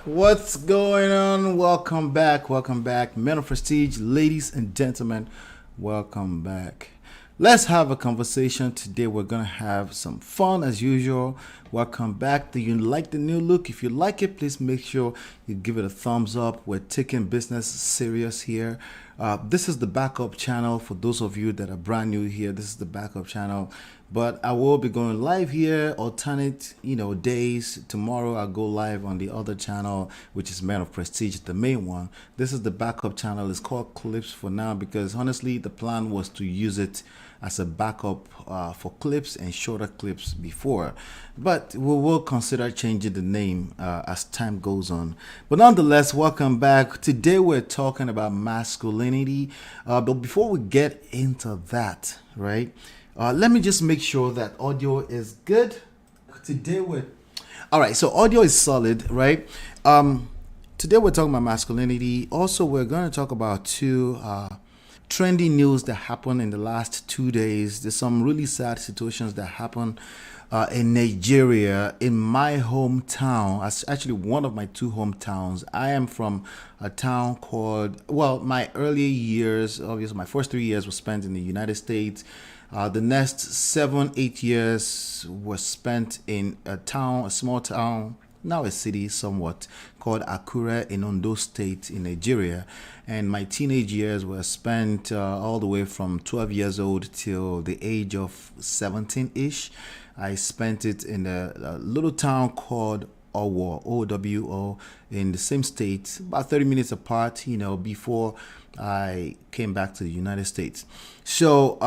What's going on? Welcome back. Welcome back. Men of Prestige, ladies and gentlemen, welcome back. Let's have a conversation today. We're going to have some fun as usual. Welcome back. Do you like the new look? If you like it, please make sure you give it a thumbs up. We're taking business serious here. This is the backup channel for those of you that are brand new here. This is the backup channel, but I will be going live here alternate days. Tomorrow I'll go live on the other channel, which is Man of Prestige, the main one. This is the backup channel. It's called Clips for now because honestly the plan was to use it as a backup for clips and shorter clips before, but we will consider changing the name as time goes on. But nonetheless, welcome back. Today we're talking about masculinity, but before we get into that, right, let me just make sure that audio is good. Today we're all right, so audio is solid, right? Today we're talking about masculinity. Also, we're going to talk about two trendy news that happened in the last 2 days. There's some really sad situations that happened in Nigeria, in my hometown. That's actually one of my two hometowns. I am from a town called, well, my early years, obviously, my first 3 years were spent in the United States. The next 7, 8 years were spent in a town, a small town, now a city somewhat, called Akure in Ondo State in Nigeria. And my teenage years were spent all the way from 12 years old till the age of 17-ish. I spent it in a little town called Owo, OWO, in the same state, about 30 minutes apart, before I came back to the United States. So,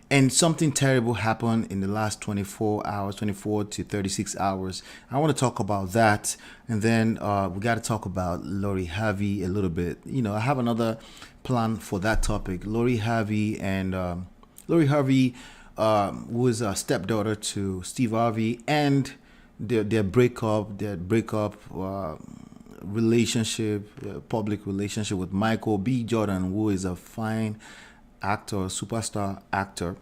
and something terrible happened in the last 24 hours, 24 to 36 hours. I want to talk about that. And then we got to talk about Lori Harvey a little bit. I have another plan for that topic. Lori Harvey and Lori Harvey, who is a stepdaughter to Steve Harvey, and their breakup relationship, public relationship with Michael B. Jordan, who is a fine actor, superstar actor.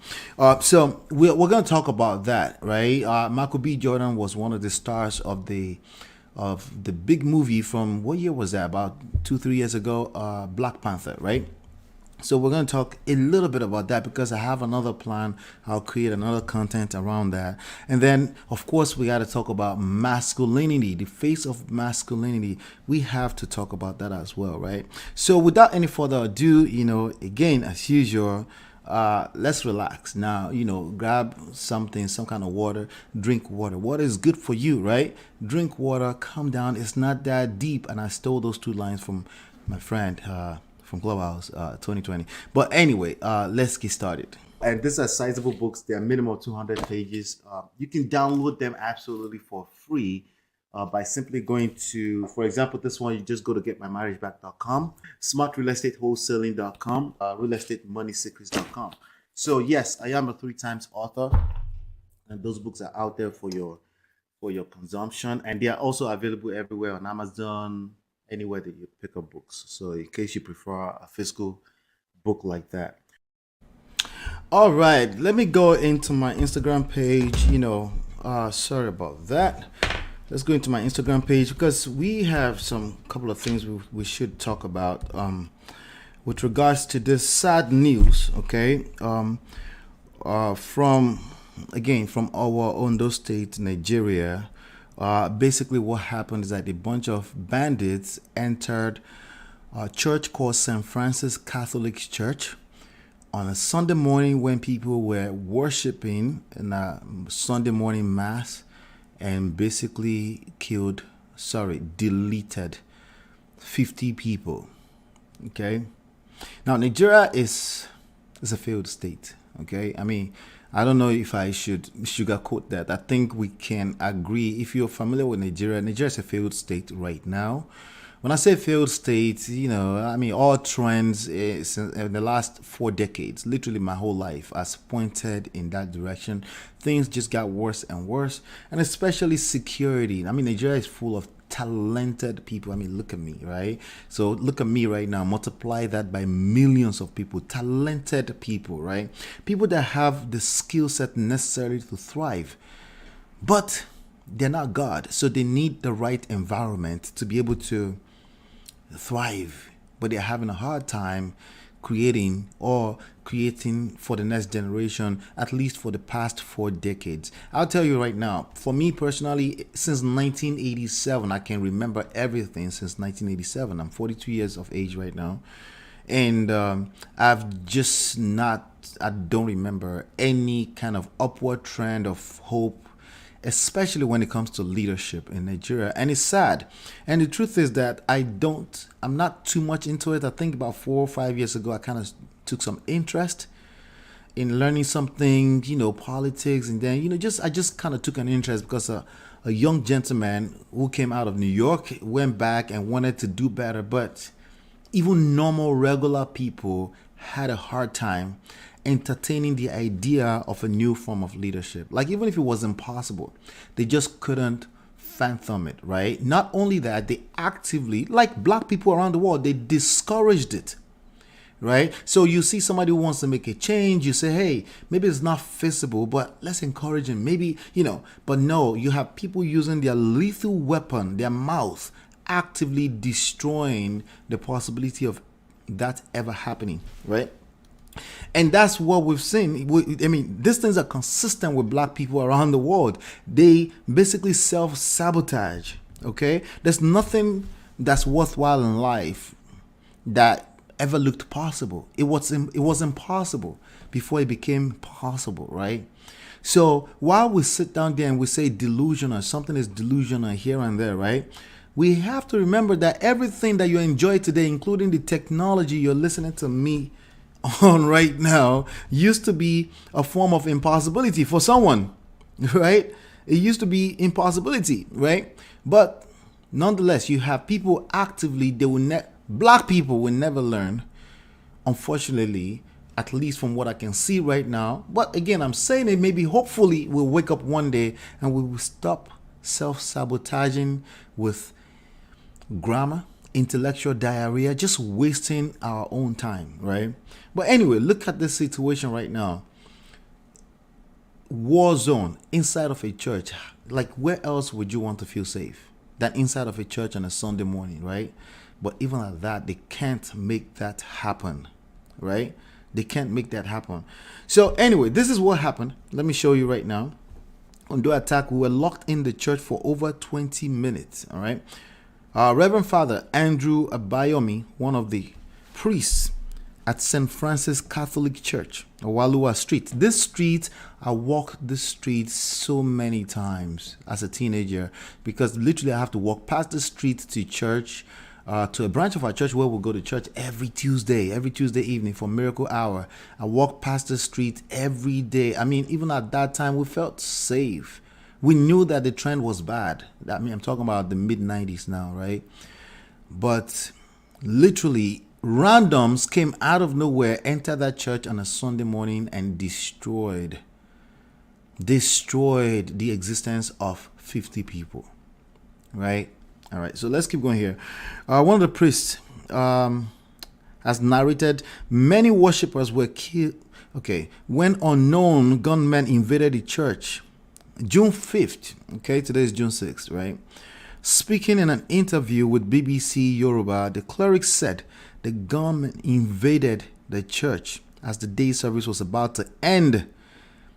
So we're going to talk about that, right? Michael B. Jordan was one of the stars of the big movie from, what year was that? About 2, 3 years ago, Black Panther, right? So we're going to talk a little bit about that because I have another plan. I'll create another content around that. And then, of course, we got to talk about masculinity, the face of masculinity. We have to talk about that as well, right? So without any further ado, again, as usual, let's relax now. Grab something, some kind of water, drink water. Water is good for you, right? Drink water, calm down. It's not that deep. And I stole those two lines from my friend, from Clubhouse 2020. But anyway, let's get started. And these are sizable books. They are minimum 200 pages. You can download them absolutely for free by simply going to, for example, this one, you just go to getmymarriageback.com, smartrealestatewholesaling.com, realestatemoneysecrets.com. So yes, I am a 3 times author, and those books are out there for your consumption, and they are also available everywhere on Amazon, anywhere that you pick up books. So in case you prefer a physical book like that. All right, let me go into my Instagram page. Sorry about that. Let's go into my Instagram page because we have some couple of things we should talk about with regards to this sad news. Okay, from our Ondo State, Nigeria. Basically, what happened is that a bunch of bandits entered a church called St. Francis Catholic Church on a Sunday morning when people were worshiping in a Sunday morning mass, and basically deleted 50 people. Okay. Now, Nigeria is a failed state. Okay. I mean, I don't know if I should sugarcoat that. I think we can agree. If you're familiar with Nigeria, Nigeria is a failed state right now. When I say failed state, I mean, all trends in the last 4 decades, literally my whole life, has pointed in that direction. Things just got worse and worse, and especially security. I mean, Nigeria is full of talented people. I mean, look at me, right? So look at me right now. Multiply that by millions of people, talented people, right? People that have the skill set necessary to thrive. But they're not God. So they need the right environment to be able to thrive, but they're having a hard time creating for the next generation, at least for the past 4 decades. I'll tell you right now, for me personally, since 1987, I can remember everything since 1987. I'm 42 years of age right now, and I don't remember any kind of upward trend of hope, especially when it comes to leadership in Nigeria. And it's sad. And the truth is that I'm not too much into it. I think about 4 or 5 years ago, I kind of took some interest in learning something, politics. And then, I just kind of took an interest because a young gentleman who came out of New York went back and wanted to do better. But even normal, regular people had a hard time entertaining the idea of a new form of leadership. Like, even if it was impossible, they just couldn't fathom it, right? Not only that, they actively, like black people around the world, they discouraged it, right? So you see somebody who wants to make a change, you say, hey, maybe it's not feasible, but let's encourage him. Maybe, but no, you have people using their lethal weapon, their mouth, actively destroying the possibility of that ever happening, right? And that's what we've seen. These things are consistent with black people around the world. They basically self-sabotage, okay? There's nothing that's worthwhile in life that ever looked possible. It was impossible before it became possible, right? So while we sit down there and we say delusional, something is delusional here and there, right? We have to remember that everything that you enjoy today, including the technology you're listening to me on right now, used to be a form of impossibility for someone, right? It used to be impossibility, right? But nonetheless, you have people actively, black people will never learn, unfortunately, at least from what I can see right now. But again, I'm saying it, maybe hopefully we'll wake up one day and we will stop self-sabotaging with grammar, intellectual diarrhea, just wasting our own time, right? But anyway, look at this situation right now. War zone inside of a church. Like, where else would you want to feel safe than inside of a church on a Sunday morning, right? But even at that, they can't make that happen, right? They can't make that happen. So anyway, this is what happened. Let me show you right now. On the attack, we were locked in the church for over 20 minutes, all right? Reverend Father Andrew Abayomi, one of the priests at St. Francis Catholic Church, Owalua Street. This street, I walked this street so many times as a teenager, because literally I have to walk past the street to church, to a branch of our church where we'll go to church every Tuesday evening for Miracle Hour. I walk past the street every day. Even at that time, we felt safe. We knew that the trend was bad. I'm talking about the mid-90s now, right? But literally, randoms came out of nowhere, entered that church on a Sunday morning and destroyed the existence of 50 people, right? All right, so let's keep going here. One of the priests has narrated many worshippers were killed, when unknown gunmen invaded the church. June 5th, today is June 6th, right? Speaking in an interview with BBC Yoruba, the cleric said the gunmen invaded the church as the day service was about to end.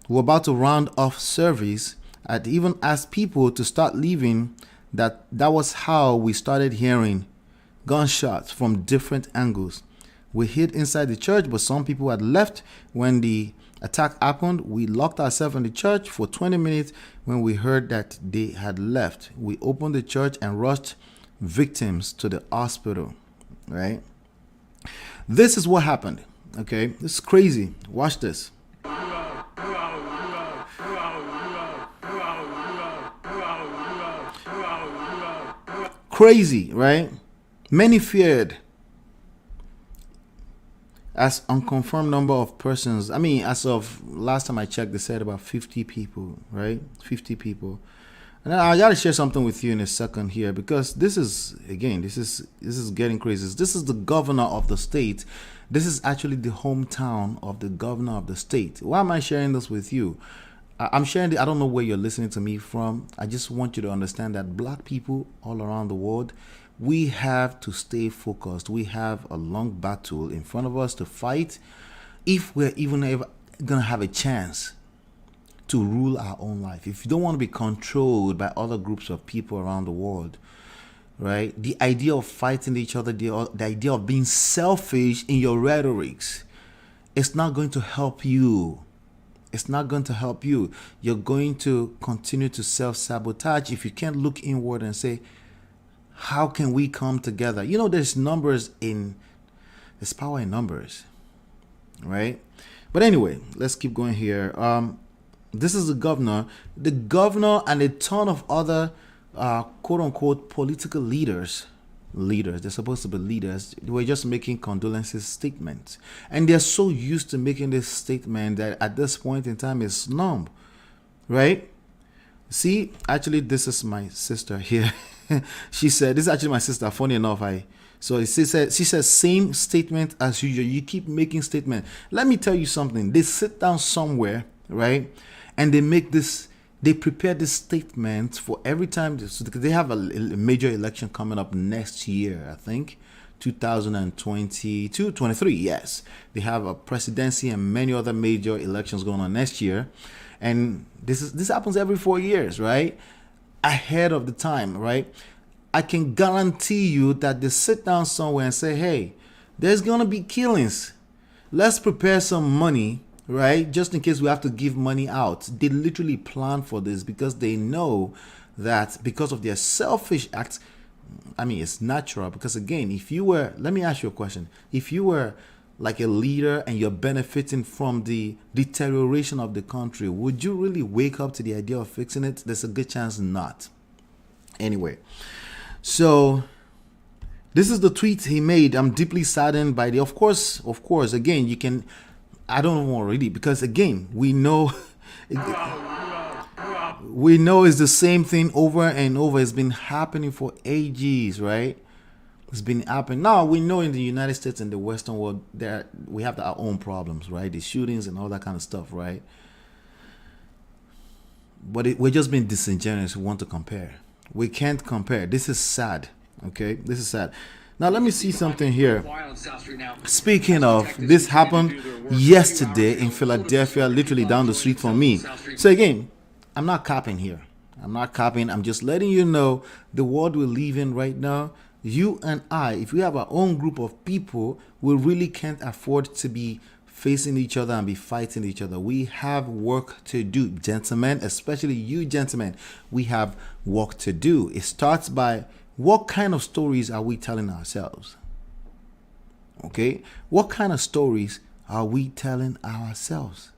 We were about to round off service. I'd even asked people to start leaving. That was how we started hearing gunshots from different angles. We hid inside the church, but some people had left when the attack happened. We locked ourselves in the church for 20 minutes. When we heard that they had left, we opened the church and rushed victims to the hospital, right? This is what happened, okay? This is crazy. Watch this. Crazy, right? Many feared. As unconfirmed number of persons, as of last time I checked, they said about 50 people, right? 50 people. And I got to share something with you in a second here, because this is getting crazy. This is the governor of the state. This is actually the hometown of the governor of the state. Why am I sharing this with you? I'm sharing. I don't know where you're listening to me from. I just want you to understand that black people all around the world, we have to stay focused. We have a long battle in front of us to fight if we're even ever gonna have a chance to rule our own life. If you don't want to be controlled by other groups of people around the world, right? The idea of fighting each other, the idea of being selfish in your rhetorics, it's not going to help you. It's not going to help you. You're going to continue to self-sabotage if you can't look inward and say, how can we come together? You know, there's power in numbers, right? But anyway, let's keep going here. This is the governor and a ton of other quote unquote political leaders. They're supposed to be leaders. They were just making condolences statements, and they're so used to making this statement that at this point in time it's numb, right? See, actually, this is my sister here. She said, this is actually my sister. Funny enough, she says same statement as usual. You keep making statement. Let me tell you something. They sit down somewhere, right, and they prepare this statement for every time. They have a major election coming up next year, I think, 2022, 23. Yes, they have a presidency and many other major elections going on next year, and this happens every 4 years, right? Ahead of the time, right? I can guarantee you that they sit down somewhere and say, "Hey, there's gonna be killings. Let's prepare some money." Right? Just in case we have to give money out. They literally plan for this because they know that because of their selfish acts, I mean, it's natural. Because again, let me ask you a question. If you were like a leader and you're benefiting from the deterioration of the country, would you really wake up to the idea of fixing it? There's a good chance not. Anyway, so this is the tweet he made. I'm deeply saddened by of course, again, you can, I don't want to read it because again, we know it's the same thing over and over. It's been happening for ages, right? It's been happening. Now we know in the United States and the Western world we have our own problems, right? The shootings and all that kind of stuff, right? But we're just being disingenuous. We want to compare. We can't compare. This is sad. Okay, this is sad. Now let me see something here. Speaking of, this happened yesterday in Philadelphia, literally down the street from me. So again, I'm not capping here. I'm just letting you know the world we live in right now. You and I, if we have our own group of people, we really can't afford to be facing each other and be fighting each other. We have work to do, gentlemen, especially you gentlemen. We have work to do. It starts by what kind of stories are we telling ourselves? Okay? What kind of stories are we telling ourselves?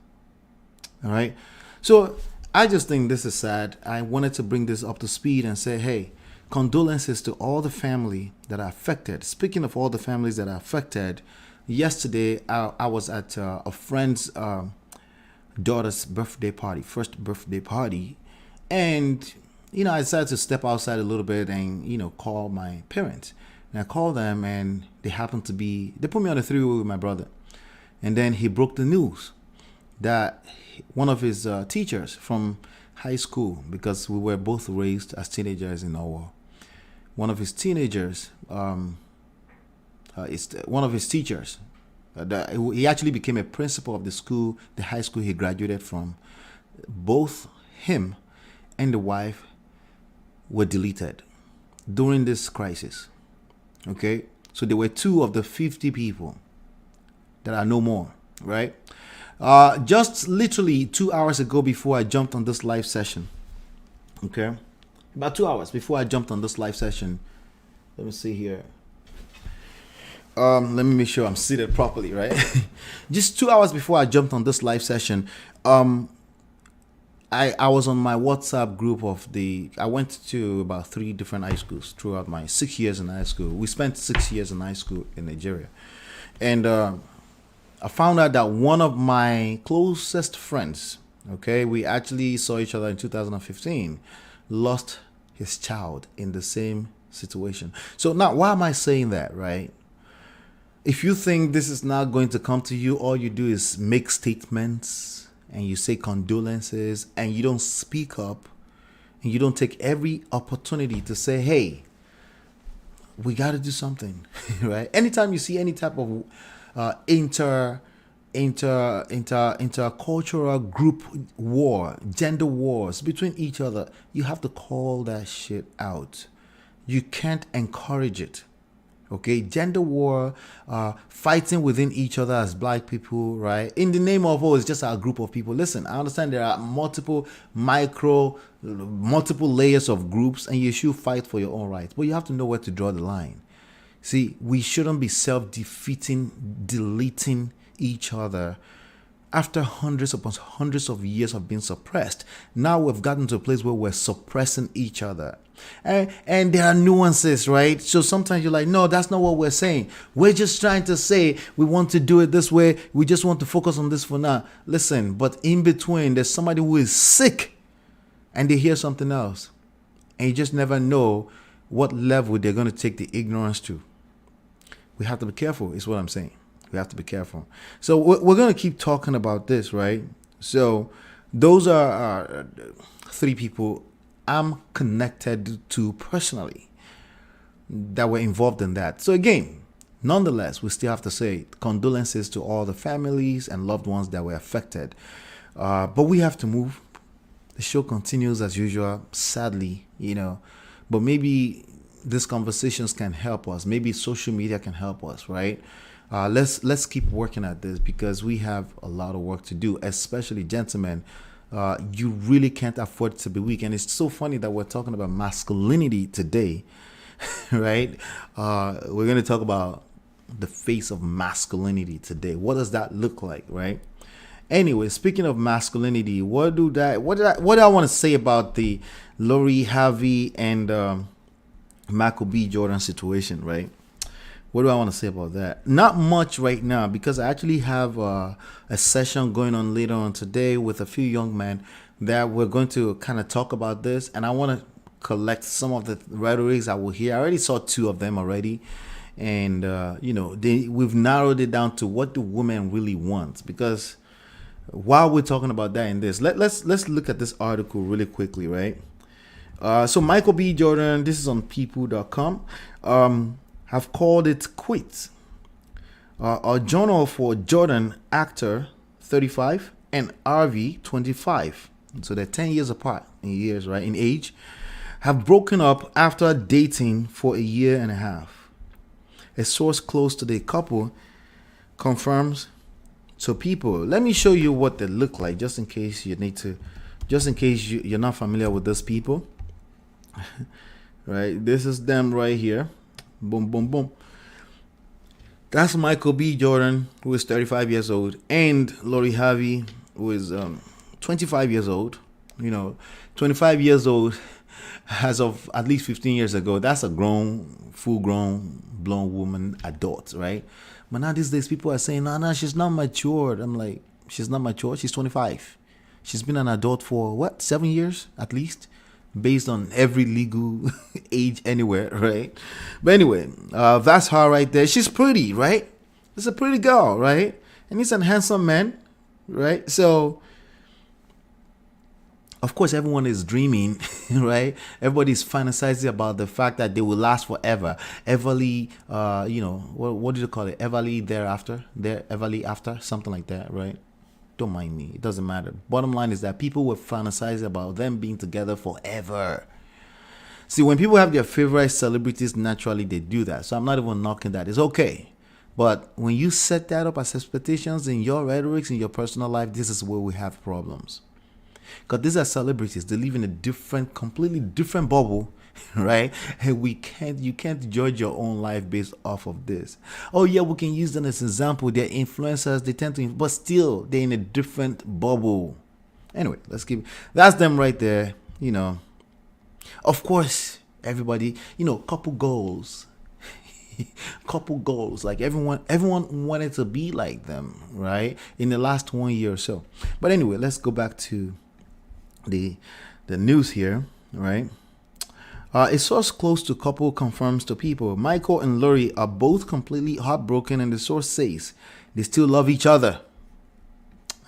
All right? So I just think this is sad. I wanted to bring this up to speed and say, hey, condolences to all the family that are affected. Speaking of all the families that are affected, yesterday I was at a friend's daughter's first birthday party, and I decided to step outside a little bit and call my parents. And I called them, and they put me on a three-way with my brother, and then he broke the news that one of his teachers from high school, because we were both raised as teenagers in our, one of his teachers, he actually became a principal of the high school he graduated from. Both him and the wife were deleted during this crisis. Okay, so there were 2 of the 50 people that are no more, right? Just literally 2 hours ago, before I jumped on this live session, okay, about 2 hours before I jumped on this live session, let me see here. Let me make sure I'm seated properly, right? Just 2 hours before I jumped on this live session, I was on my WhatsApp group I went to about 3 different high schools throughout my 6 years in high school. We spent 6 years in high school in Nigeria. And I found out that one of my closest friends, okay, we actually saw each other in 2015, lost his child in the same situation. So now, why am I saying that, right? If you think this is not going to come to you, all you do is make statements and you say condolences and you don't speak up and you don't take every opportunity to say, hey, we got to do something, right? Anytime you see any type of intercultural group war, gender wars between each other, you have to call that shit out. You can't encourage it. Okay, gender war, fighting within each other as black people, right? In the name of, oh, it's just a group of people. Listen, I understand there are multiple layers of groups, and you should fight for your own rights. But you have to know where to draw the line. See, we shouldn't be self-defeating, deleting each other after hundreds upon hundreds of years of being suppressed. Now we've gotten to a place where we're suppressing each other. And there are nuances, right? So sometimes you're like, no, that's not what we're saying. We're just trying to say we want to do it this way. We just want to focus on this for now. Listen, but in between, there's somebody who is sick and they hear something else. And you just never know what level they're going to take the ignorance to. We have to be careful, is what I'm saying. We have to be careful. So we're going to keep talking about this, right? So those are three people I'm connected to personally that were involved in that. So again, nonetheless, we still have to say condolences to all the families and loved ones that were affected. But we have to move. The show continues as usual, sadly, but maybe these conversations can help us. Maybe social media can help us, right? Let's keep working at this because we have a lot of work to do, especially gentlemen. You really can't afford to be weak. And it's so funny that we're talking about masculinity today, right? We're going to talk about the face of masculinity today. What does that look like, right? Anyway, speaking of masculinity, what do I want to say about the Lori Harvey and Michael B. Jordan situation, right? What do I want to say about that? Not much right now because I actually have a session going on later on today with a few young men that we're going to kind of talk about this. And I want to collect some of the rhetorics I will hear. I already saw two of them already. And, we've narrowed it down to what the woman really wants. Because while we're talking about that in this, let's look at this article really quickly, right? So Michael B. Jordan, this is on people.com. Have called it quits. A journal for Jordan, actor, 35, and Harvey, 25. So they're 10 years apart in years, right? In age. Have broken up after dating for a year and a half. A source close to the couple confirms to people. Let me show you what they look like, just in case you're not familiar with those people. Right? This is them right here. Boom, boom, boom. That's Michael B. Jordan, who is 35 years old, and Lori Harvey, who is 25 years old. 25 years old as of at least 15 years ago. That's a full-grown, blown woman, adult, right? But now these days, people are saying, no, she's not matured. I'm like, she's not matured. She's 25. She's been an adult for, 7 years at least? Based on every legal age anywhere, right? But anyway, that's her right there. She's pretty, right? It's a pretty girl, right? And he's a handsome man, right? So, of course, everyone is dreaming, right? Everybody's fantasizing about the fact that they will last forever. Everly, what do you call it? Everly thereafter? Everly after? Something like that, right? Don't mind me. It doesn't matter. Bottom line is that people were fantasizing about them being together forever. See, when people have their favorite celebrities, naturally they do that. So I'm not even knocking that. It's okay. But when you set that up as expectations in your rhetorics, in your personal life, this is where we have problems. Because these are celebrities. They live in a completely different bubble, right? And you can't judge your own life based off of this. Oh yeah, we can use them as an example. They're influencers. They tend to, but still, they're in a different bubble. Anyway, that's them right there. Of course, everybody, couple goals. Couple goals, like everyone wanted to be like them, right? In the last 1 year or so. But anyway, let's go back to the news here, right? A source close to couple confirms to people Michael and Lori are both completely heartbroken, and the source says they still love each other.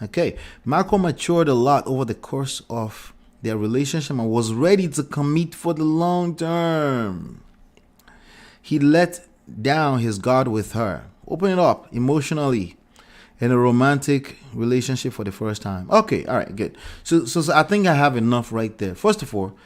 Okay, Michael matured a lot over the course of their relationship and was ready to commit for the long term. He let down his guard with her, opening up emotionally in a romantic relationship for the first time. Okay, all right, good. So I think I have enough right there. First of all,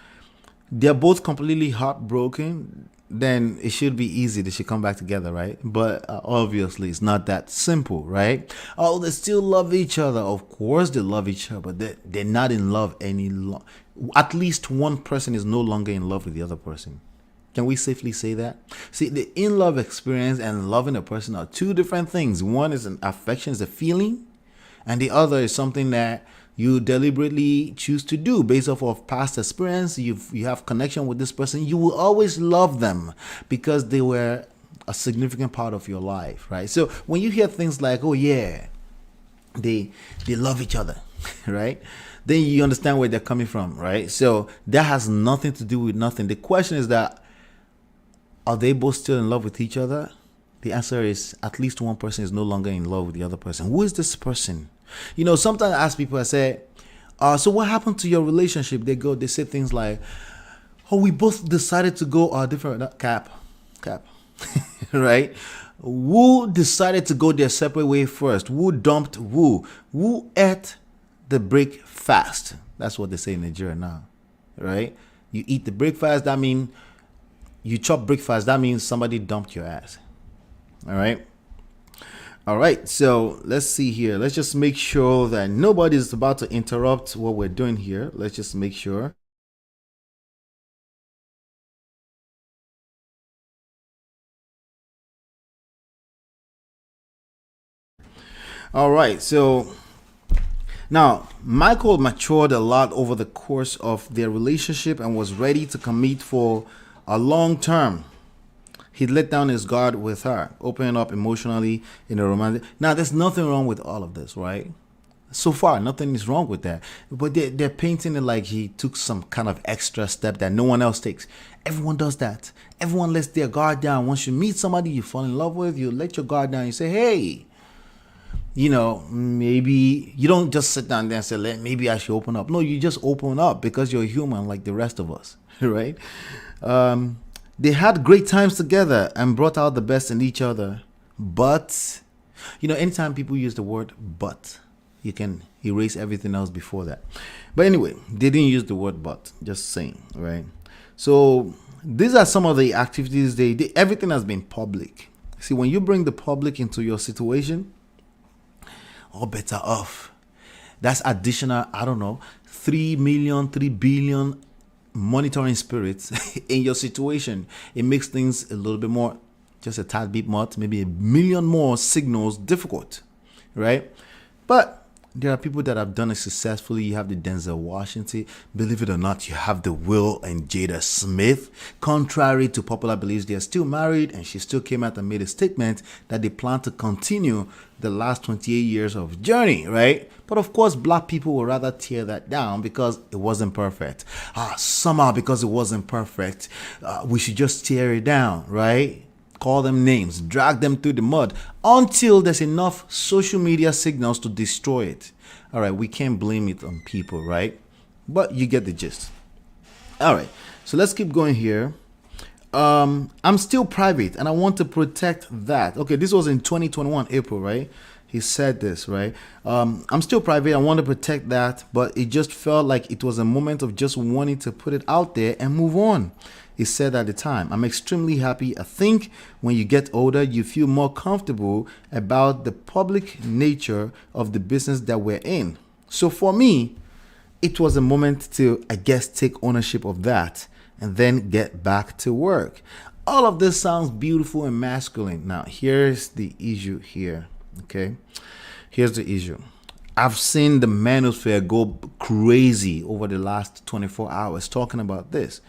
they're both completely heartbroken. Then it should be easy. They should come back together, right? But obviously, it's not that simple, right? Oh, they still love each other. Of course, they love each other, but they're not in love any longer. At least one person is no longer in love with the other person. Can we safely say that? See, the in love experience and loving a person are two different things. One is an affection, is a feeling, and the other is something that you deliberately choose to do based off of past experience. You have connection with this person. You will always love them because they were a significant part of your life, right? So when you hear things like, "Oh yeah, they love each other," right? Then you understand where they're coming from, right? So that has nothing to do with nothing. The question is that, are they both still in love with each other? The answer is at least one person is no longer in love with the other person. Who is this person? You know, sometimes I ask people, I say, so what happened to your relationship? They say things like, oh, we both decided to go our different cap, right? Who decided to go their separate way first? Who dumped who? Who ate the breakfast? That's what they say in Nigeria now, right? You eat the breakfast, that means you chop breakfast, that means somebody dumped your ass. All right, so let's see here. Let's just make sure that nobody's about to interrupt what we're doing here. Let's just make sure. All right, so now Michael matured a lot over the course of their relationship and was ready to commit for a long term. He let down his guard with her, opening up emotionally in a romantic. Now, there's nothing wrong with all of this, right? So far, nothing is wrong with that. But they're painting it like he took some kind of extra step that no one else takes. Everyone does that. Everyone lets their guard down. Once you meet somebody you fall in love with, you let your guard down. You say, hey, you know, maybe you don't just sit down there and say, maybe I should open up. No, you just open up because you're human like the rest of us, right? They had great times together and brought out the best in each other. But, you know, anytime people use the word but, you can erase everything else before that. But anyway, they didn't use the word but, just saying, right? So these are some of the activities everything has been public. See, when you bring the public into your situation, all better off. That's additional, I don't know, 3 million, 3 billion monitoring spirits in your situation. It makes things a little bit more, just a tad bit more, maybe a million more signals difficult, right? But there are people that have done it successfully. You have the Denzel Washington. Believe it or not, you have the Will and Jada Smith. Contrary to popular beliefs, they are still married, and she still came out and made a statement that they plan to continue the last 28 years of journey, right? But of course, black people will rather tear that down because it wasn't perfect. Somehow, because it wasn't perfect, we should just tear it down, right? Call them names, drag them through the mud until there's enough social media signals to destroy it. All right, we can't blame it on people, right? But you get the gist. All right, so let's keep going here. I'm still private and I want to protect that. Okay, this was in 2021 April, right? He said this, right? I'm still private. I want to protect that, but it just felt like it was a moment of just wanting to put it out there and move on. He said at the time, I'm extremely happy. I think when you get older, you feel more comfortable about the public nature of the business that we're in. So for me, it was a moment to, I guess, take ownership of that and then get back to work. All of this sounds beautiful and masculine. Now, here's the issue here, okay? Here's the issue. I've seen the manosphere go crazy over the last 24 hours talking about this.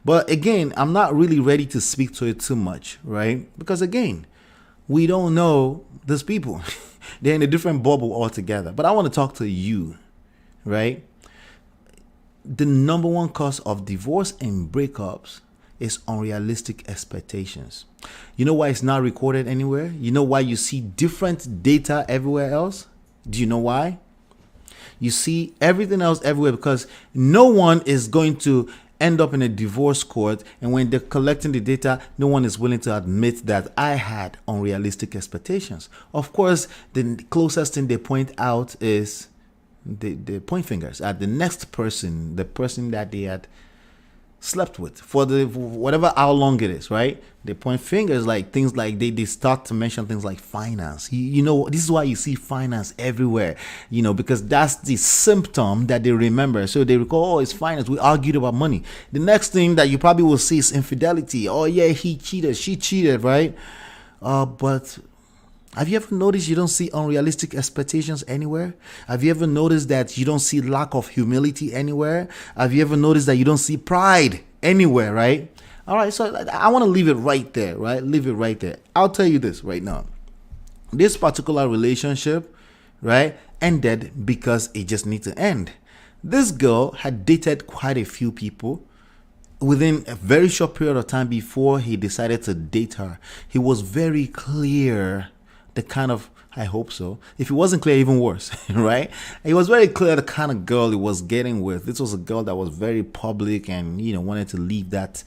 But again, I'm not really ready to speak to it too much, right? Because again, we don't know these people. They're in a different bubble altogether. But I want to talk to you, right? The number one cause of divorce and breakups is unrealistic expectations. You know why it's not recorded anywhere? You know why you see different data everywhere else? Do you know why? You see everything else everywhere, because no one is going to end up in a divorce court, and when they're collecting the data, no one is willing to admit that I had unrealistic expectations. Of course, the closest thing they point out is they point fingers at the next person, the person that they had slept with for the whatever how long it is, right? They point fingers, like things like they start to mention things like finance. You know, this is why you see finance everywhere, you know, because that's the symptom that they remember. So they recall, oh, it's finance, we argued about money. The next thing that you probably will see is infidelity. Oh yeah, he cheated, she cheated, right? But have you ever noticed you don't see unrealistic expectations anywhere? Have you ever noticed that you don't see lack of humility anywhere? Have you ever noticed that you don't see pride anywhere, right? All right, so I want to leave it right there, right? Leave it right there. I'll tell you this right now. This particular relationship, right, ended because it just needs to end. This girl had dated quite a few people within a very short period of time before he decided to date her. He was very clear the kind of, I hope so. If it wasn't clear, even worse, right? It was very clear the kind of girl he was getting with. This was a girl that was very public and, you know, wanted to leave that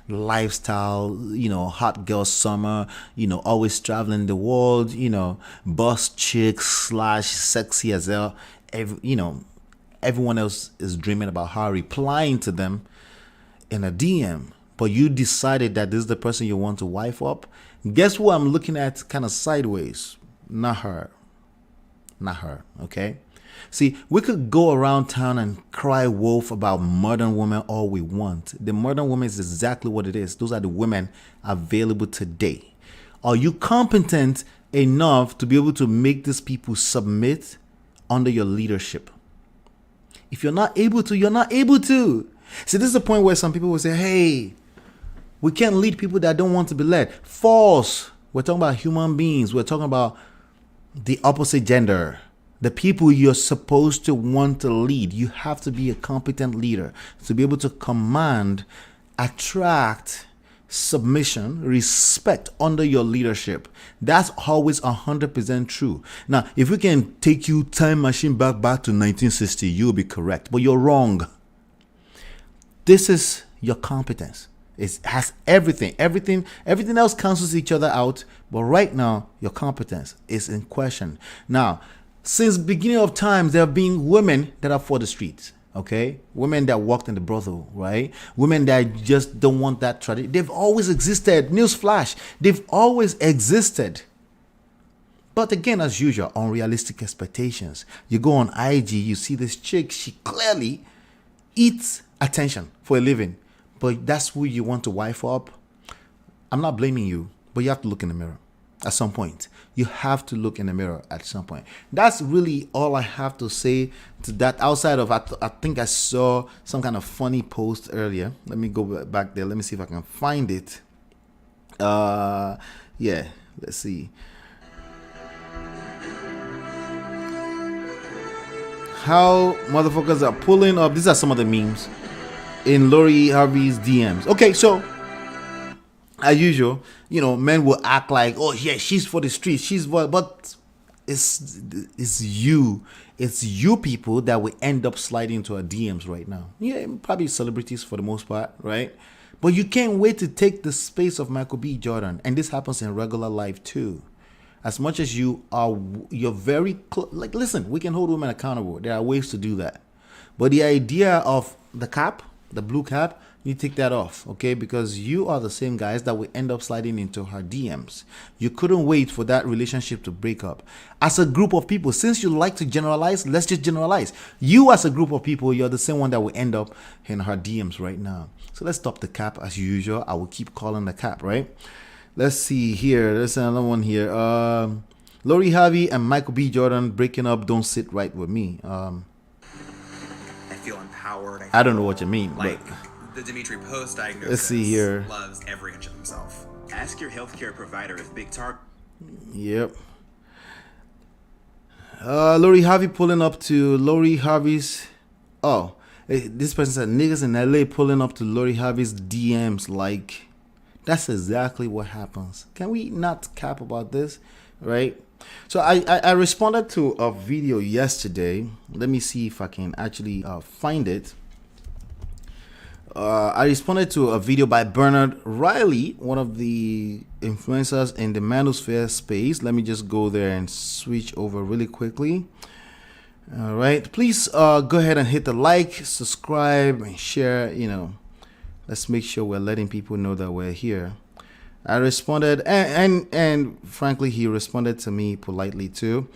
lifestyle, you know, hot girl summer, you know, always traveling the world, you know, boss chick / sexy as hell. You know, everyone else is dreaming about her replying to them in a DM. But you decided that this is the person you want to wife up. Guess who I'm looking at kind of sideways? Not her. Not her, okay? See, we could go around town and cry wolf about modern women all we want. The modern woman is exactly what it is. Those are the women available today. Are you competent enough to be able to make these people submit under your leadership? If you're not able to, you're not able to. See, this is the point where some people will say, hey, we can't lead people that don't want to be led. False. We're talking about human beings. We're talking about the opposite gender. The people you're supposed to want to lead. You have to be a competent leader to be able to command, attract submission, respect under your leadership. That's always 100% true. Now, if we can take you time machine back to 1960, you'll be correct. But you're wrong. This is your competence. It has everything else cancels each other out, but right now your competence is in question. Now, since beginning of times, there have been women that are for the streets, okay? Women that walked in the brothel, right? Women that just don't want that tradition. They've always existed. Newsflash, they've always existed. But again, as usual, unrealistic expectations. You go on IG, you see this chick, she clearly eats attention for a living. But that's who you want to wife up. I'm not blaming you, but you have to look in the mirror at some point. You have to look in the mirror at some point. That's really all I have to say to that. Outside of, I think I saw some kind of funny post earlier. Let me go back there. Let me see if I can find it. Yeah, let's see. How motherfuckers are pulling up. These are some of the memes in Lori Harvey's DMs. Okay, so as usual, you know, men will act like, oh yeah, she's for the streets, she's for, but it's you people that will end up sliding into her DMs right now. Yeah, probably celebrities for the most part, right? But you can't wait to take the space of Michael B. Jordan, and this happens in regular life too. As much as you're very like, listen, we can hold women accountable. There are ways to do that, but the idea of the cap, the blue cap, you take that off, okay? Because you are the same guys that will end up sliding into her DMs. You couldn't wait for that relationship to break up. As a group of people, since you like to generalize, let's just generalize. You as a group of people, you're the same one that will end up in her DMs right now. So let's stop the cap as usual. I will keep calling the cap, right? Let's see here. There's another one here. Lori Harvey and Michael B. Jordan breaking up don't sit right with me. I feel empowered. I don't know what you mean, like but the Dimitri Post diagnosis. Let's see here. Loves every inch of himself. Ask your healthcare provider if big tar. Yep. Lori Harvey pulling up to Lori Harvey's. Oh, this person said niggas in LA pulling up to Lori Harvey's DMs. Like, that's exactly what happens. Can we not cap about this, right? So I responded to a video yesterday. Let me see if I can actually find it. I responded to a video by Bernard Riley, one of the influencers in the manosphere space. Let me just go there and switch over really quickly. All right, please go ahead and hit the like, subscribe, and share. Let's make sure we're letting people know that we're here. I responded, and frankly, he responded to me politely too.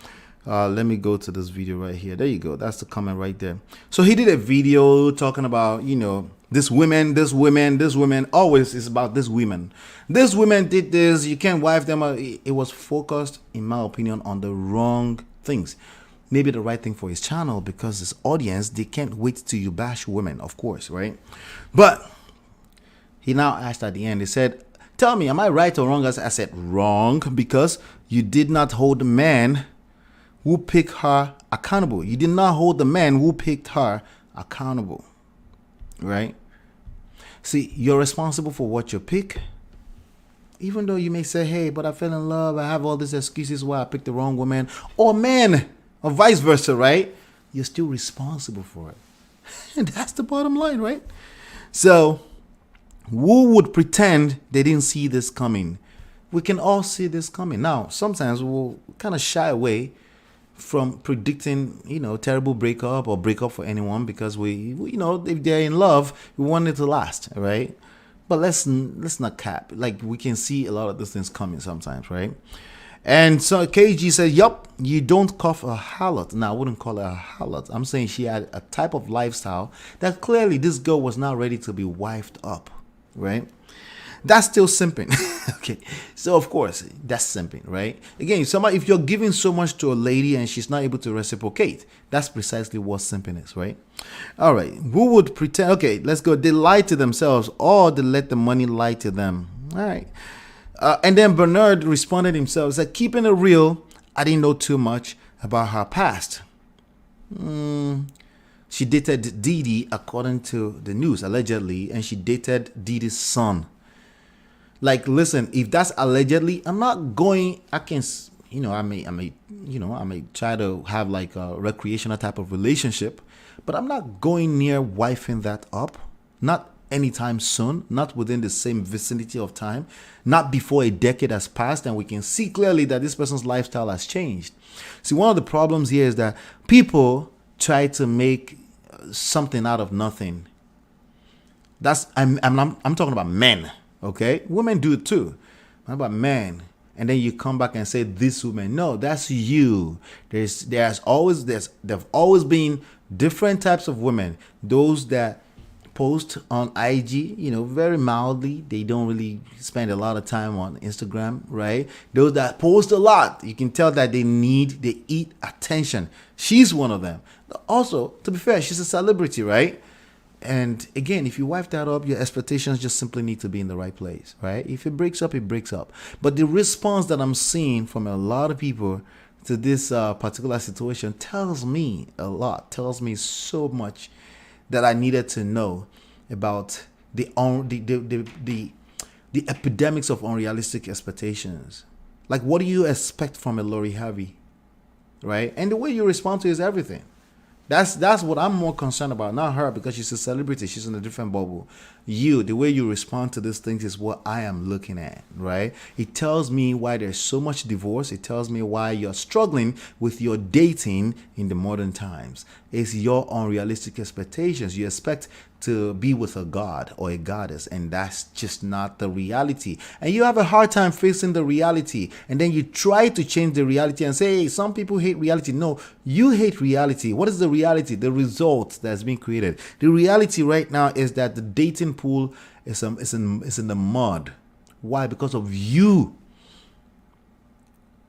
Let me go to this video right here. There you go. That's the comment right there. So he did a video talking about, this women. Always is about this women. This women did this. You can't wife them. It was focused, in my opinion, on the wrong things. Maybe the right thing for his channel, because his audience, they can't wait till you bash women, of course, right? But he now asked at the end, he said, tell me, am I right or wrong? I said, wrong, because you did not hold the man who picked her accountable. You did not hold the man who picked her accountable, right? See, you're responsible for what you pick. Even though you may say, hey, but I fell in love, I have all these excuses why I picked the wrong woman, or man, or vice versa, right? You're still responsible for it. And that's the bottom line, right? So, who would pretend they didn't see this coming? We can all see this coming. Now, sometimes we'll kind of shy away from predicting, terrible breakup or breakup for anyone, because we if they're in love, we want it to last, right? But let's not cap. Like, we can see a lot of these things coming sometimes, right? And so KG said, yup, you don't cuff a harlot. Now, I wouldn't call her a harlot. I'm saying she had a type of lifestyle that clearly this girl was not ready to be wifed up, right? That's still simping. Okay, so of course that's simping, right? Again, if you're giving so much to a lady and she's not able to reciprocate, that's precisely what simping is, right? All right, who would pretend? Okay, let's go. They lie to themselves, or they let the money lie to them. All right, and then Bernard responded himself, said, keeping it real, I didn't know too much about her past. She dated Didi, according to the news, allegedly, and she dated Didi's son. Like, listen, if that's allegedly, I'm not going, I may try to have like a recreational type of relationship, but I'm not going near wifing that up. Not anytime soon, not within the same vicinity of time, not before a decade has passed and we can see clearly that this person's lifestyle has changed. See, one of the problems here is that people try to make something out of nothing. I'm talking about men. Okay, women do it too. What about men? And then you come back and say this woman. No, that's you. There've always been different types of women. Those that post on IG, very mildly. They don't really spend a lot of time on Instagram, right? Those that post a lot, you can tell that they eat attention. She's one of them. Also, to be fair, she's a celebrity, right? And again, if you wife that up, your expectations just simply need to be in the right place, right? If it breaks up, it breaks up. But the response that I'm seeing from a lot of people to this particular situation tells me a lot, tells me so much that I needed to know about the epidemics of unrealistic expectations. Like, what do you expect from a Lori Harvey, right? And the way you respond to it is everything. That's what I'm more concerned about, not her, because she's a celebrity. She's in a different bubble. You, the way you respond to these things is what I am looking at, right? It tells me why there's so much divorce. It tells me why you're struggling with your dating in the modern times. It's your unrealistic expectations. You expect to be with a god or a goddess, and that's just not the reality. And you have a hard time facing the reality, and then you try to change the reality and say, hey, some people hate reality. No, you hate reality. What is the reality? The result that's being created. The reality right now is that the dating pool is in the mud. Why? Because of you.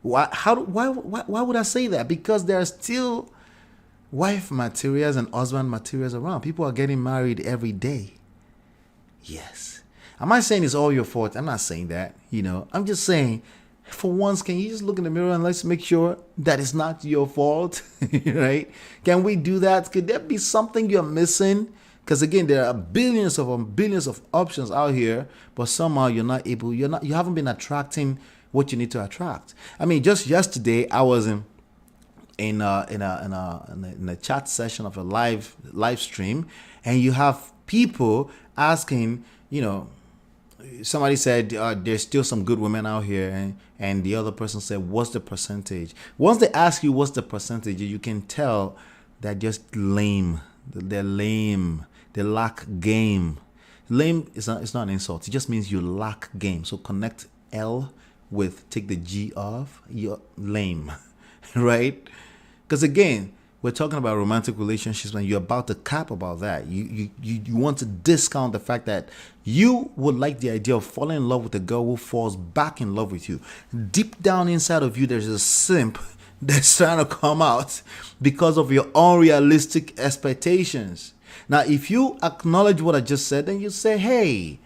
Why would I say that? Because there are still wife materials and husband materials around. People are getting married every day. Yes. Am I saying it's all your fault? I'm not saying that. I'm just saying, for once, can you just look in the mirror and let's make sure that it's not your fault? Right? Can we do that? Could there be something you're missing? Because again, there are billions of options out here, but somehow you haven't been attracting what you need to attract. I mean, just yesterday I was in a chat session of a live stream, and you have people asking, somebody said there's still some good women out here, and the other person said, what's the percentage? Once they ask you what's the percentage, you can tell they're just lame. They're lame. They lack game. Lame is not, it's not an insult. It just means you lack game. So connect L with, take the G off, you're lame. Right? Because again, we're talking about romantic relationships, and you're about to cap about that. You want to discount the fact that you would like the idea of falling in love with a girl who falls back in love with you. Deep down inside of you, there's a simp that's trying to come out because of your unrealistic expectations. Now, if you acknowledge what I just said, then you say, hey,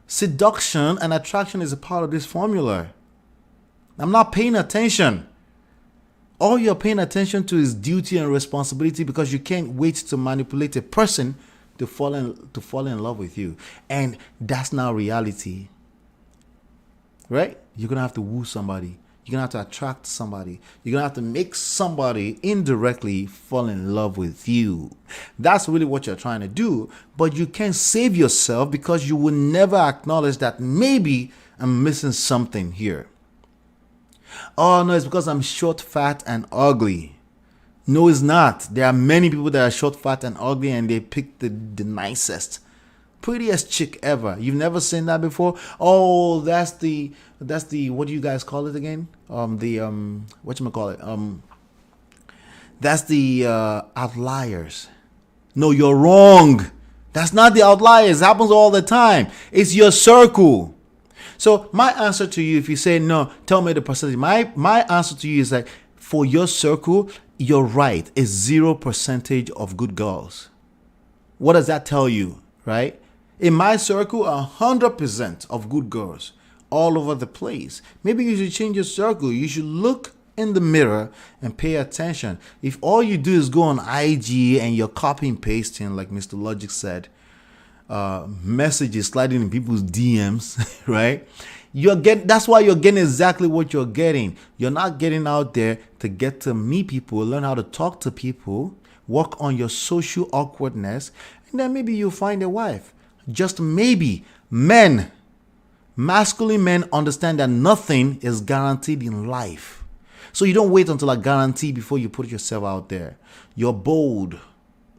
seduction and attraction is a part of this formula. I'm not paying attention. All you're paying attention to is duty and responsibility, because you can't wait to manipulate a person to fall in love with you. And that's not reality. Right? You're going to have to woo somebody. You're going to have to attract somebody. You're going to have to make somebody indirectly fall in love with you. That's really what you're trying to do. But you can't save yourself, because you will never acknowledge that maybe I'm missing something here. Oh, no, it's because I'm short, fat, and ugly. No, it's not. There are many people that are short, fat, and ugly, and they pick the nicest, prettiest chick ever. You've never seen that before? Oh, that's the what do you guys call it again? Whatchamacallit? That's the outliers. No, you're wrong. That's not the outliers. It happens all the time. It's your circle. So my answer to you, if you say no, tell me the percentage. My answer to you is like, for your circle, you're right. It's 0% of good girls. What does that tell you, right? In my circle, 100% of good girls all over the place. Maybe you should change your circle. You should look in the mirror and pay attention. If all you do is go on IG and you're copying and pasting, like Mr. Logic said, messages sliding in people's DMs, right? That's why you're getting exactly what you're getting. You're not getting out there to get to meet people, learn how to talk to people, work on your social awkwardness, and then maybe you'll find a wife. Just maybe. Masculine men understand that nothing is guaranteed in life. So you don't wait until a guarantee before you put yourself out there. You're bold.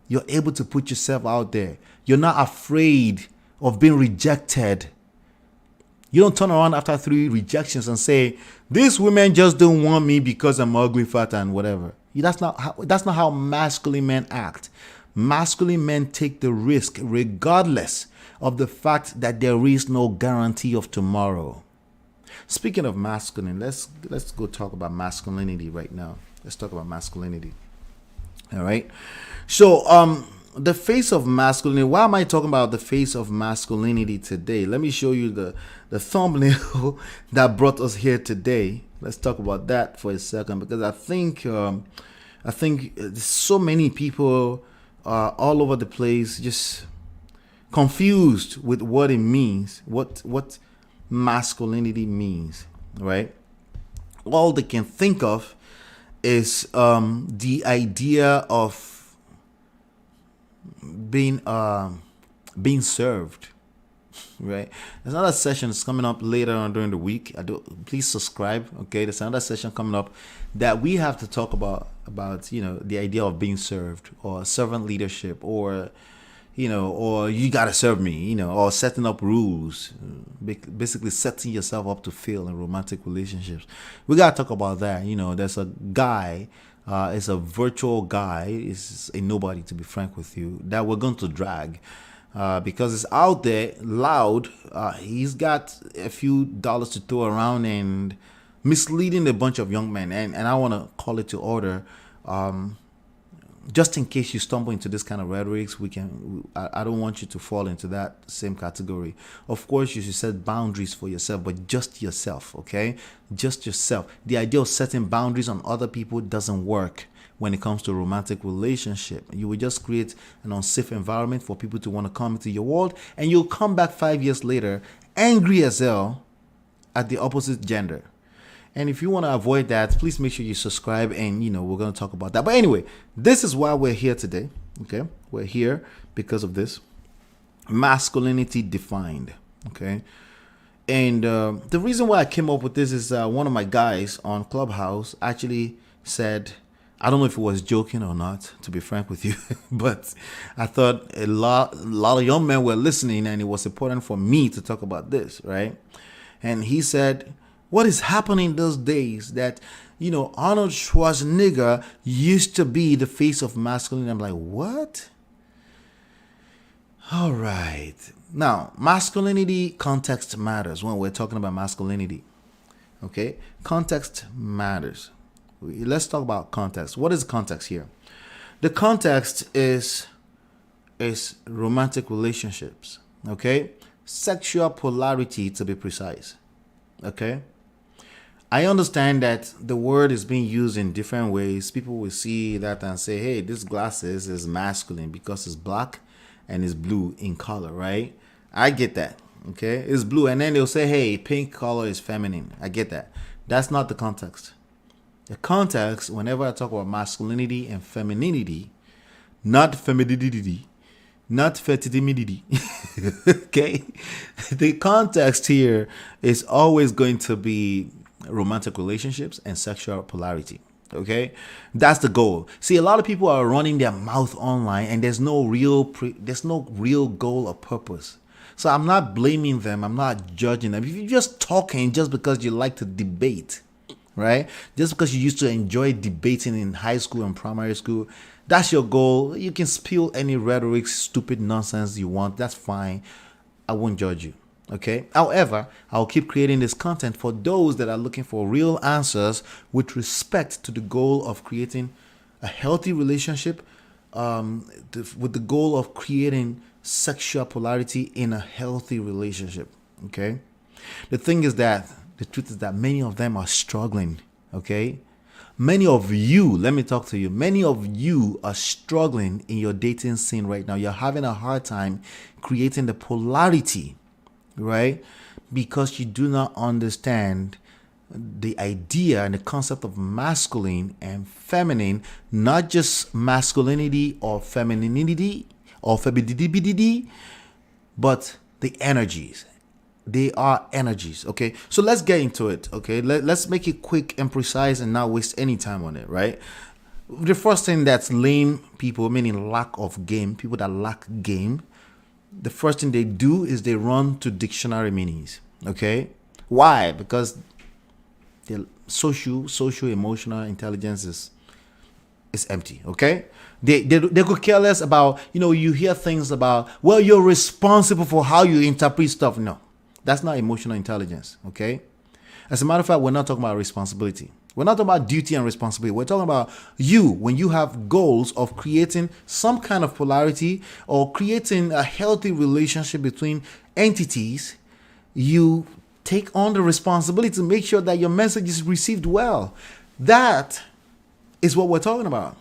You're able to put yourself out there. You're not afraid of being rejected. You don't turn around after 3 rejections and say, these women just don't want me because I'm ugly, fat, and whatever. That's not how masculine men act. Masculine men take the risk regardless of the fact that there is no guarantee of tomorrow. Speaking of masculine, let's go talk about masculinity right now. Let's talk about masculinity. All right. So, the face of masculinity. Why am I talking about the face of masculinity today? Let me show you the thumbnail that brought us here today. Let's talk about that for a second, because I think so many people are all over the place, just confused with what it means, what masculinity means, right? All they can think of is the idea of being served, right? There's another session that's coming up later on during the week. Please subscribe. Okay, there's another session coming up that we have to talk about the idea of being served, or servant leadership, or or you gotta serve me, or setting up rules, basically setting yourself up to fail in romantic relationships. We gotta talk about that. There's a guy. It's a virtual guy. It's a nobody, to be frank with you, that we're going to drag because it's out there, loud. He's got a few dollars to throw around and misleading a bunch of young men. And I want to call it to order. Just in case you stumble into this kind of rhetorics, I don't want you to fall into that same category. Of course, you should set boundaries for yourself, but just yourself, okay? Just yourself. The idea of setting boundaries on other people doesn't work when it comes to a romantic relationship. You will just create an unsafe environment for people to want to come into your world, and you'll come back 5 years later angry as hell at the opposite gender. And if you want to avoid that, please make sure you subscribe, and we're going to talk about that. But anyway, this is why we're here today. Okay, we're here because of this masculinity defined. Okay, and the reason why I came up with this is one of my guys on Clubhouse actually said, I don't know if it was joking or not, to be frank with you, but I thought a lot of young men were listening, and it was important for me to talk about this, right? And he said, what is happening those days that, Arnold Schwarzenegger used to be the face of masculinity. I'm like, what? All right. Now, masculinity, context matters when we're talking about masculinity. Okay? Context matters. Let's talk about context. What is context here? The context is romantic relationships. Okay? Sexual polarity, to be precise. Okay? I understand that the word is being used in different ways. People will see that and say, hey, this glasses is masculine because it's black and it's blue in color, right? I get that. Okay? It's blue. And then they'll say, hey, pink color is feminine. I get that. That's not the context. The context, whenever I talk about masculinity and femininity, not femininity, not femininity, okay? The context here is always going to be romantic relationships and sexual polarity, okay? That's the goal. See, a lot of people are running their mouth online, and there's no real goal or purpose. So I'm not blaming them. I'm not judging them. If you're just talking just because you like to debate, right? Just because you used to enjoy debating in high school and primary school, that's your goal. You can spill any rhetoric, stupid nonsense you want. That's fine. I won't judge you. Okay. However, I'll keep creating this content for those that are looking for real answers with respect to the goal of creating a healthy relationship, with the goal of creating sexual polarity in a healthy relationship. Okay. The thing is that the truth is that many of them are struggling, okay? Many of you, let me talk to you, many of you are struggling in your dating scene right now. You're having a hard time creating the polarity, right? Because you do not understand the idea and the concept of masculine and feminine, not just masculinity or femininity or femininity, but the energies. They are energies, okay? So let's get into it, okay? Let's make it quick and precise and not waste any time on it, right? The first thing that's lame people, meaning lack of game, people that lack game, the first thing they do is they run to dictionary meanings, okay? Why? Because their social, emotional intelligence is empty, okay? They could care less about, you hear things about, well, you're responsible for how you interpret stuff. No. That's not emotional intelligence, okay? As a matter of fact, we're not talking about responsibility. We're not talking about duty and responsibility. We're talking about you, when you have goals of creating some kind of polarity or creating a healthy relationship between entities, you take on the responsibility to make sure that your message is received well. That is what we're talking about.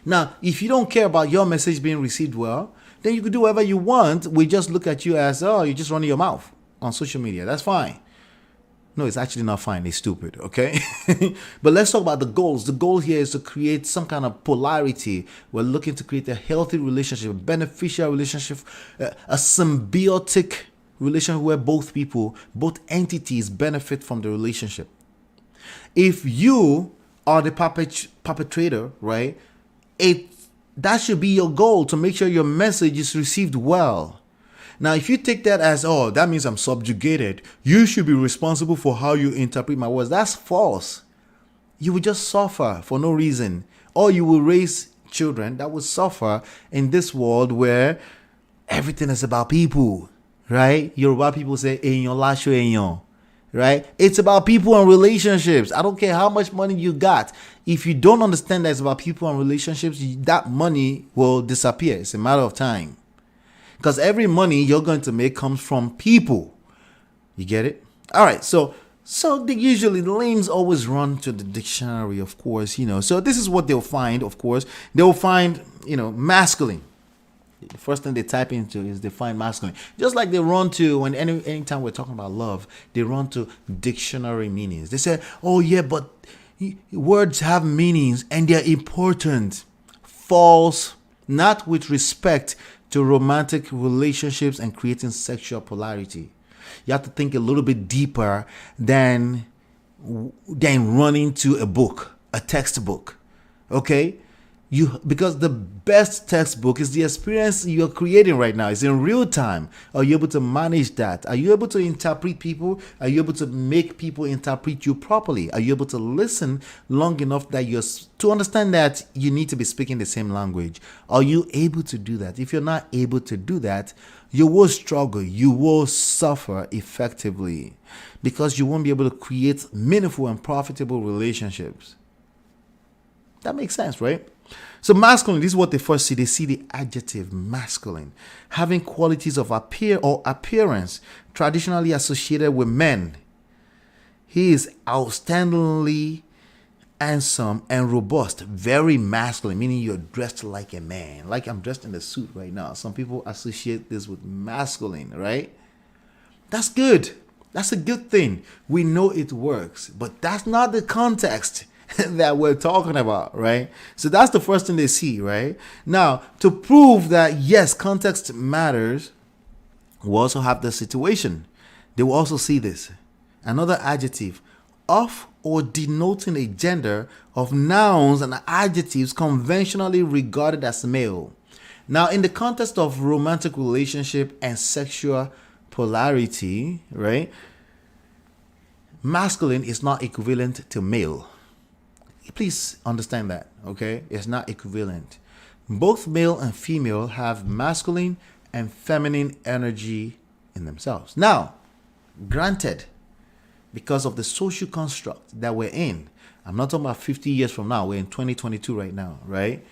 Now, if you don't care about your message being received well, then you could do whatever you want. We just look at you as, oh, you're just running your mouth on social media. That's fine. No, it's actually not fine. It's stupid, okay? But let's talk about the goals. The goal here is to create some kind of polarity. We're looking to create a healthy relationship, a beneficial relationship, a symbiotic relationship where both entities benefit from the relationship. If you are the perpetrator, right, that should be your goal, to make sure your message is received well. Now, if you take that as, oh, that means I'm subjugated, you should be responsible for how you interpret my words, that's false. You will just suffer for no reason. Or you will raise children that will suffer in this world where everything is about people, right? Yoruba people say, "Eyan lasho eyan," right? It's about people and relationships. I don't care how much money you got. If you don't understand that it's about people and relationships, that money will disappear. It's a matter of time. Because every money you're going to make comes from people. You get it? All right. So they usually, the lames always run to the dictionary, of course, So this is what they'll find, of course. They'll find, masculine. The first thing they type into is define masculine. Just like they run to, when anytime we're talking about love, they run to dictionary meanings. They say, oh yeah, but words have meanings and they're important. False, not with respect to romantic relationships and creating sexual polarity. You have to think a little bit deeper than running to a book, a textbook. Okay? Because the best textbook is the experience you're creating right now. It's in real time. Are you able to manage that? Are you able to interpret people? Are you able to make people interpret you properly? Are you able to listen long enough that to understand that you need to be speaking the same language? Are you able to do that? If you're not able to do that, you will struggle. You will suffer effectively because you won't be able to create meaningful and profitable relationships. That makes sense, right? So masculine, this is what they first see. They see the adjective masculine, having qualities of appearance traditionally associated with men. He is outstandingly handsome and robust, very masculine, meaning you're dressed like a man. Like I'm dressed in a suit right now. Some people associate this with masculine, right? That's good. That's a good thing. We know it works, but that's not the context that we're talking about, right? So that's the first thing they see, right? Now, to prove that yes, context matters, we also have the situation. They will also see this. Another adjective, of or denoting a gender of nouns and adjectives conventionally regarded as male. Now, in the context of romantic relationship and sexual polarity, right? Masculine is not equivalent to male. Please understand that, okay? It's not equivalent. Both male and female have masculine and feminine energy in themselves. Now, granted, because of the social construct that we're in, I'm not talking about 50 years from now, we're in 2022 right now, right?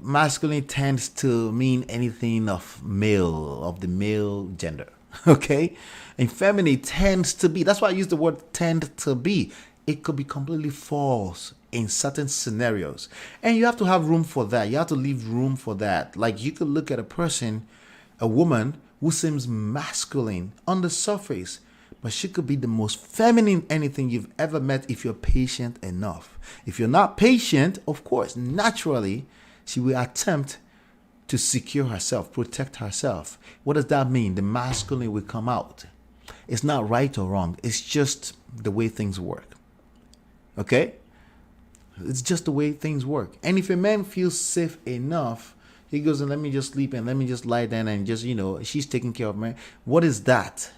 Masculine tends to mean anything of the male gender. Okay, and feminine tends to be, that's why I use the word tend to be. It could be completely false in certain scenarios, and you have to have room for that. You have to leave room for that. Like you could look at a woman who seems masculine on the surface, but she could be the most feminine anything you've ever met if you're patient enough. If you're not patient, of course, naturally she will attempt to secure herself, protect herself. What does that mean? The masculine will come out. It's not right or wrong. It's just the way things work. Okay? It's just the way things work. And if a man feels safe enough, he goes, and let me just sleep and let me just lie down and just, she's taking care of me. What is that?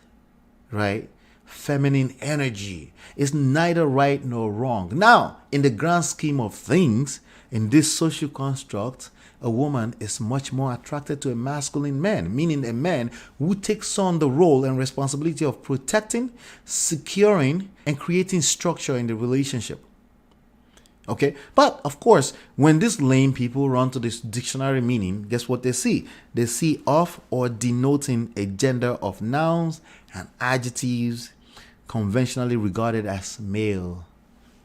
Right? Feminine energy. It's neither right nor wrong. Now, in the grand scheme of things, in this social construct, a woman is much more attracted to a masculine man, meaning a man who takes on the role and responsibility of protecting, securing, and creating structure in the relationship. Okay, but of course, when these lame people run to this dictionary meaning, guess what they see? They see of or denoting a gender of nouns and adjectives conventionally regarded as male.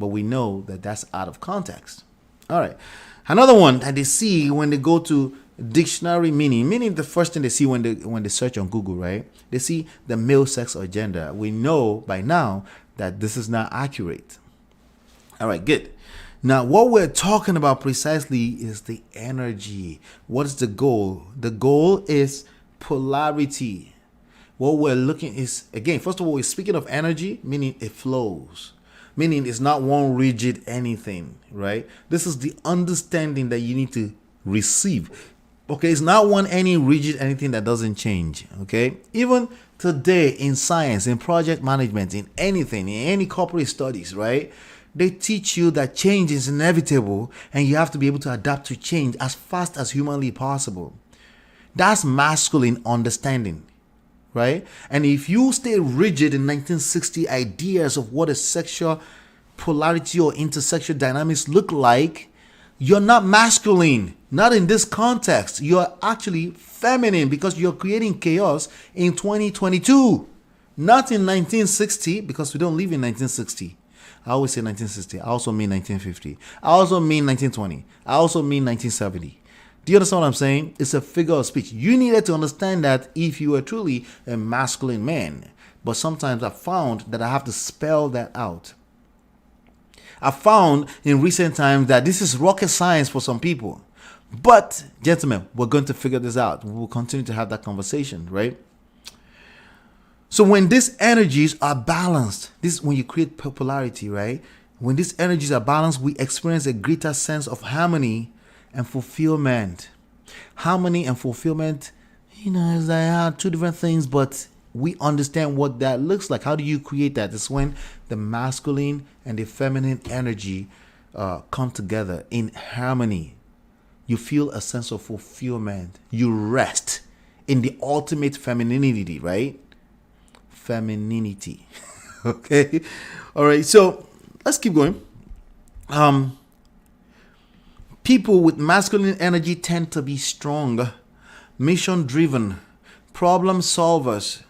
But we know that that's out of context. All right. Another one that they see when they go to dictionary meaning the first thing they see when they search on Google, right? They see the male sex or gender. We know by now that this is not accurate. All right, good. Now, what we're talking about precisely is the energy. What is the goal? The goal is polarity. What we're looking is, again, first of all, we're speaking of energy, meaning it flows. Meaning it's not one rigid anything, right? This is the understanding that you need to receive. Okay, it's not one any rigid anything that doesn't change, okay? Even today in science, in project management, in anything, in any corporate studies, right? They teach you that change is inevitable and you have to be able to adapt to change as fast as humanly possible. That's masculine understanding. Right? And if you stay rigid in 1960 ideas of what a sexual polarity or intersexual dynamics look like, you're not masculine. Not in this context. You're actually feminine because you're creating chaos in 2022. Not in 1960, because we don't live in 1960. I always say 1960. I also mean 1950. I also mean 1920. I also mean 1970. Do you understand what I'm saying? It's a figure of speech. You needed to understand that if you were truly a masculine man. But sometimes I found that I have to spell that out. I found in recent times that this is rocket science for some people. But, gentlemen, we're going to figure this out. We will continue to have that conversation, right? So when these energies are balanced, this is when you create polarity, right? When these energies are balanced, we experience a greater sense of harmony and fulfillment. Harmony and fulfillment, is like two different things, but we understand what that looks like. How do you create that? It's when the masculine and the feminine energy come together in harmony. You feel a sense of fulfillment. You rest in the ultimate femininity, right? Femininity. Okay. All right. So let's keep going. People with masculine energy tend to be strong, mission-driven, problem solvers.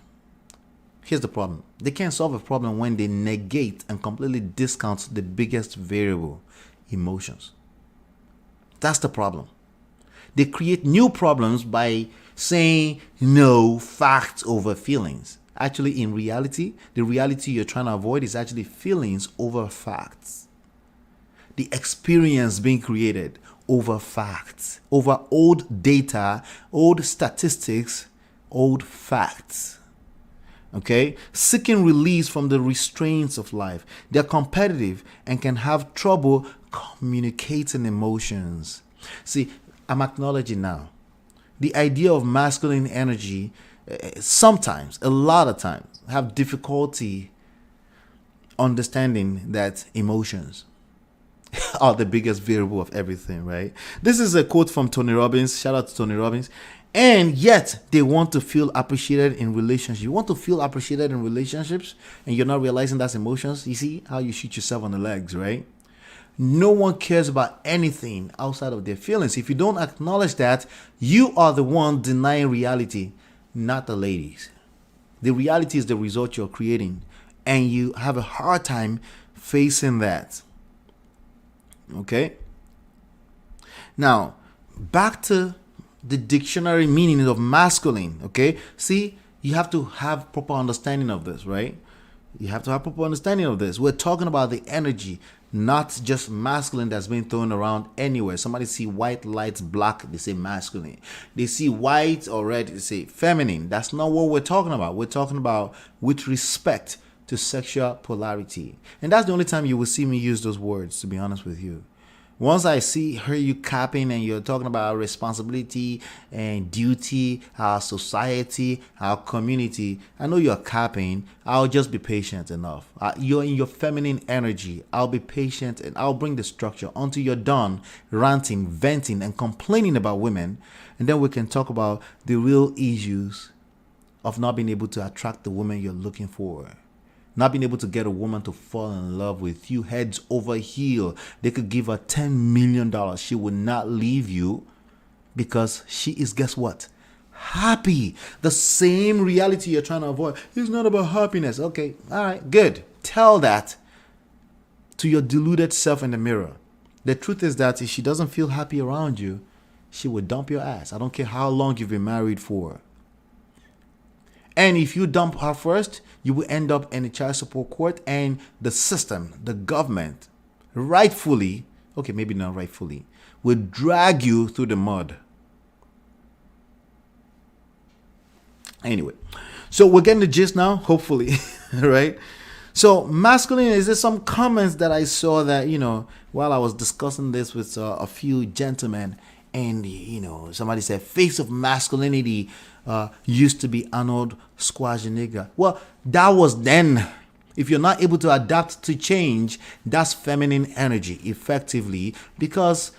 Here's the problem. They can't solve a problem when they negate and completely discount the biggest variable, emotions. That's the problem. They create new problems by saying no, facts over feelings. Actually, in reality, the reality you're trying to avoid is actually feelings over facts. The experience being created over facts, over old data, old statistics, old facts. Okay? Seeking release from the restraints of life. They're competitive and can have trouble communicating emotions. See, I'm acknowledging now. The idea of masculine energy sometimes, a lot of times, have difficulty understanding that emotions are the biggest variable of everything, right? This is a quote from Tony Robbins. Shout out to Tony Robbins. And yet they want to feel appreciated in relationships. You want to feel appreciated in relationships and you're not realizing that's emotions. You see how you shoot yourself on the legs, right? No one cares about anything outside of their feelings. If you don't acknowledge that, you are the one denying reality, not the ladies. The reality is the result you're creating, and you have a hard time facing that. Okay? Now, back to the dictionary meaning of masculine. Okay? See, you have to have proper understanding of this, right? You have to have proper understanding of this. We're talking about the energy, not just masculine that's being thrown around anywhere. Somebody see white lights black, they say masculine. They see white or red, they say feminine. That's not what we're talking about. We're talking about with respect to sexual polarity. And that's the only time you will see me use those words, to be honest with you. Once I hear you capping and you're talking about responsibility and duty, our society, our community, I know you're capping. I'll just be patient enough. You're in your feminine energy. I'll be patient and I'll bring the structure until you're done ranting, venting, and complaining about women. And then we can talk about the real issues of not being able to attract the woman you're looking for. Not being able to get a woman to fall in love with you heads over heel. They could give her $10 million. She would not leave you because she is, guess what? Happy. The same reality you're trying to avoid. It's not about happiness. Okay, all right, good. Tell that to your deluded self in the mirror. The truth is that if she doesn't feel happy around you, she will dump your ass. I don't care how long you've been married for. And if you dump her first, you will end up in a child support court, and the system, the government, rightfully, okay, maybe not rightfully, will drag you through the mud. Anyway, so we're getting the gist now, hopefully, right? So masculine, is there some comments that I saw that, while I was discussing this with a few gentlemen, and, somebody said face of masculinity used to be Arnold Schwarzenegger. Well, that was then. If you're not able to adapt to change, that's feminine energy, effectively, because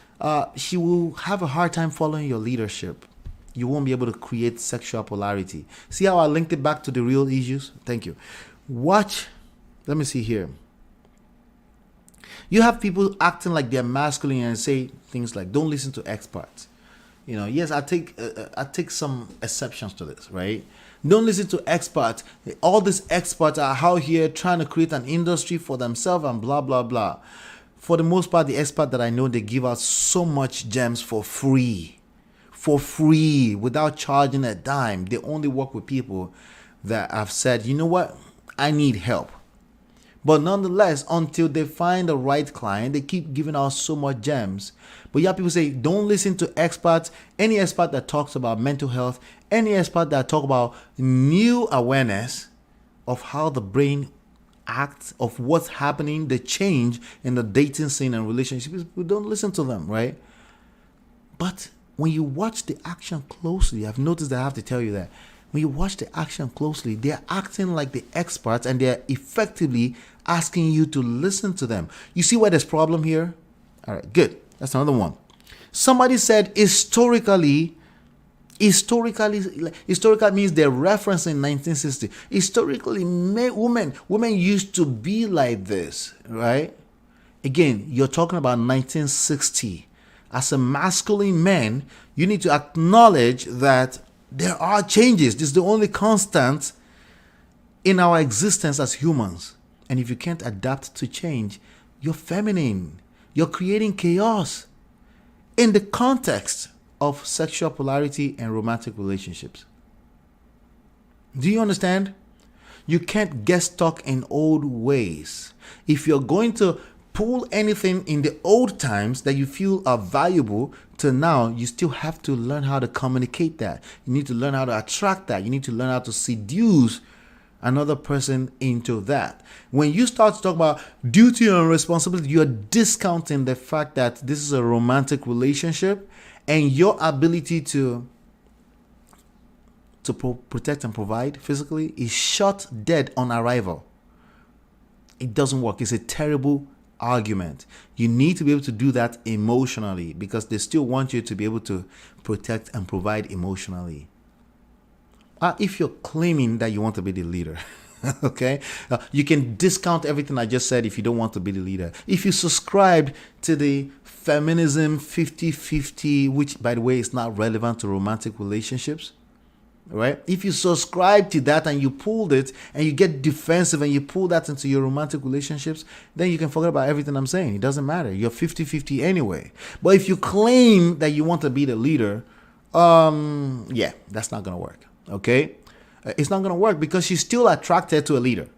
she will have a hard time following your leadership. You won't be able to create sexual polarity. See how I linked it back to the real issues? Thank you. Watch. Let me see here. You have people acting like they're masculine and say things like, don't listen to experts. Yes, I take some exceptions to this, right? Don't listen to experts. All these experts are out here trying to create an industry for themselves and blah, blah, blah. For the most part, the experts that I know, they give out so much gems for free. for free without charging a dime. They only work with people that have said, you know what, I need help. But nonetheless, until they find the right client, they keep giving out so much gems. But yeah, people say, don't listen to experts. Any expert that talks about mental health, any expert that talk about new awareness of how the brain acts, of what's happening, the change in the dating scene and relationships, we don't listen to them, right? But when you watch the action closely, I've noticed that I have to tell you that when you watch the action closely, they're acting like the experts and they're effectively asking you to listen to them. You see why there's problem here? All right, good. That's another one. Somebody said historically means they're referencing 1960. Historically, women used to be like this, right? Again, you're talking about 1960. As a masculine man, you need to acknowledge that there are changes. This is the only constant in our existence as humans. And if you can't adapt to change, you're feminine. You're creating chaos in the context of sexual polarity and romantic relationships. Do you understand? You can't get stuck in old ways. If you're going to pull anything in the old times that you feel are valuable to now, you still have to learn how to communicate that. You need to learn how to attract that. You need to learn how to seduce another person into that. When you start to talk about duty and responsibility, you're discounting the fact that this is a romantic relationship and your ability to protect and provide physically is shot dead on arrival. It doesn't work. It's a terrible argument. You need to be able to do that emotionally because they still want you to be able to protect and provide emotionally. If you're claiming that you want to be the leader, okay, you can discount everything I just said if you don't want to be the leader. If you subscribe to the feminism 50-50, which by the way is not relevant to romantic relationships, right? If you subscribe to that and you pulled it and you get defensive and you pull that into your romantic relationships, then you can forget about everything I'm saying. It doesn't matter. You're 50-50 anyway. But if you claim that you want to be the leader, yeah, that's not going to work. Okay? It's not going to work because she's still attracted to a leader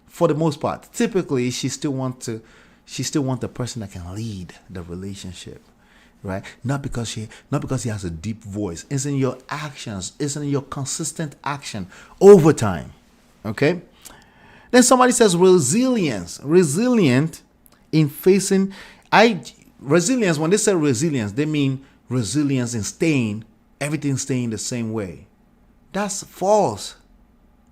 for the most part. Typically, she still want the person that can lead the relationship. Right? Not because he has a deep voice. It's in your actions. It's in your consistent action over time. Okay? Then somebody says resilience. Resilient in facing resilience, when they say resilience, they mean resilience in everything staying the same way. That's false.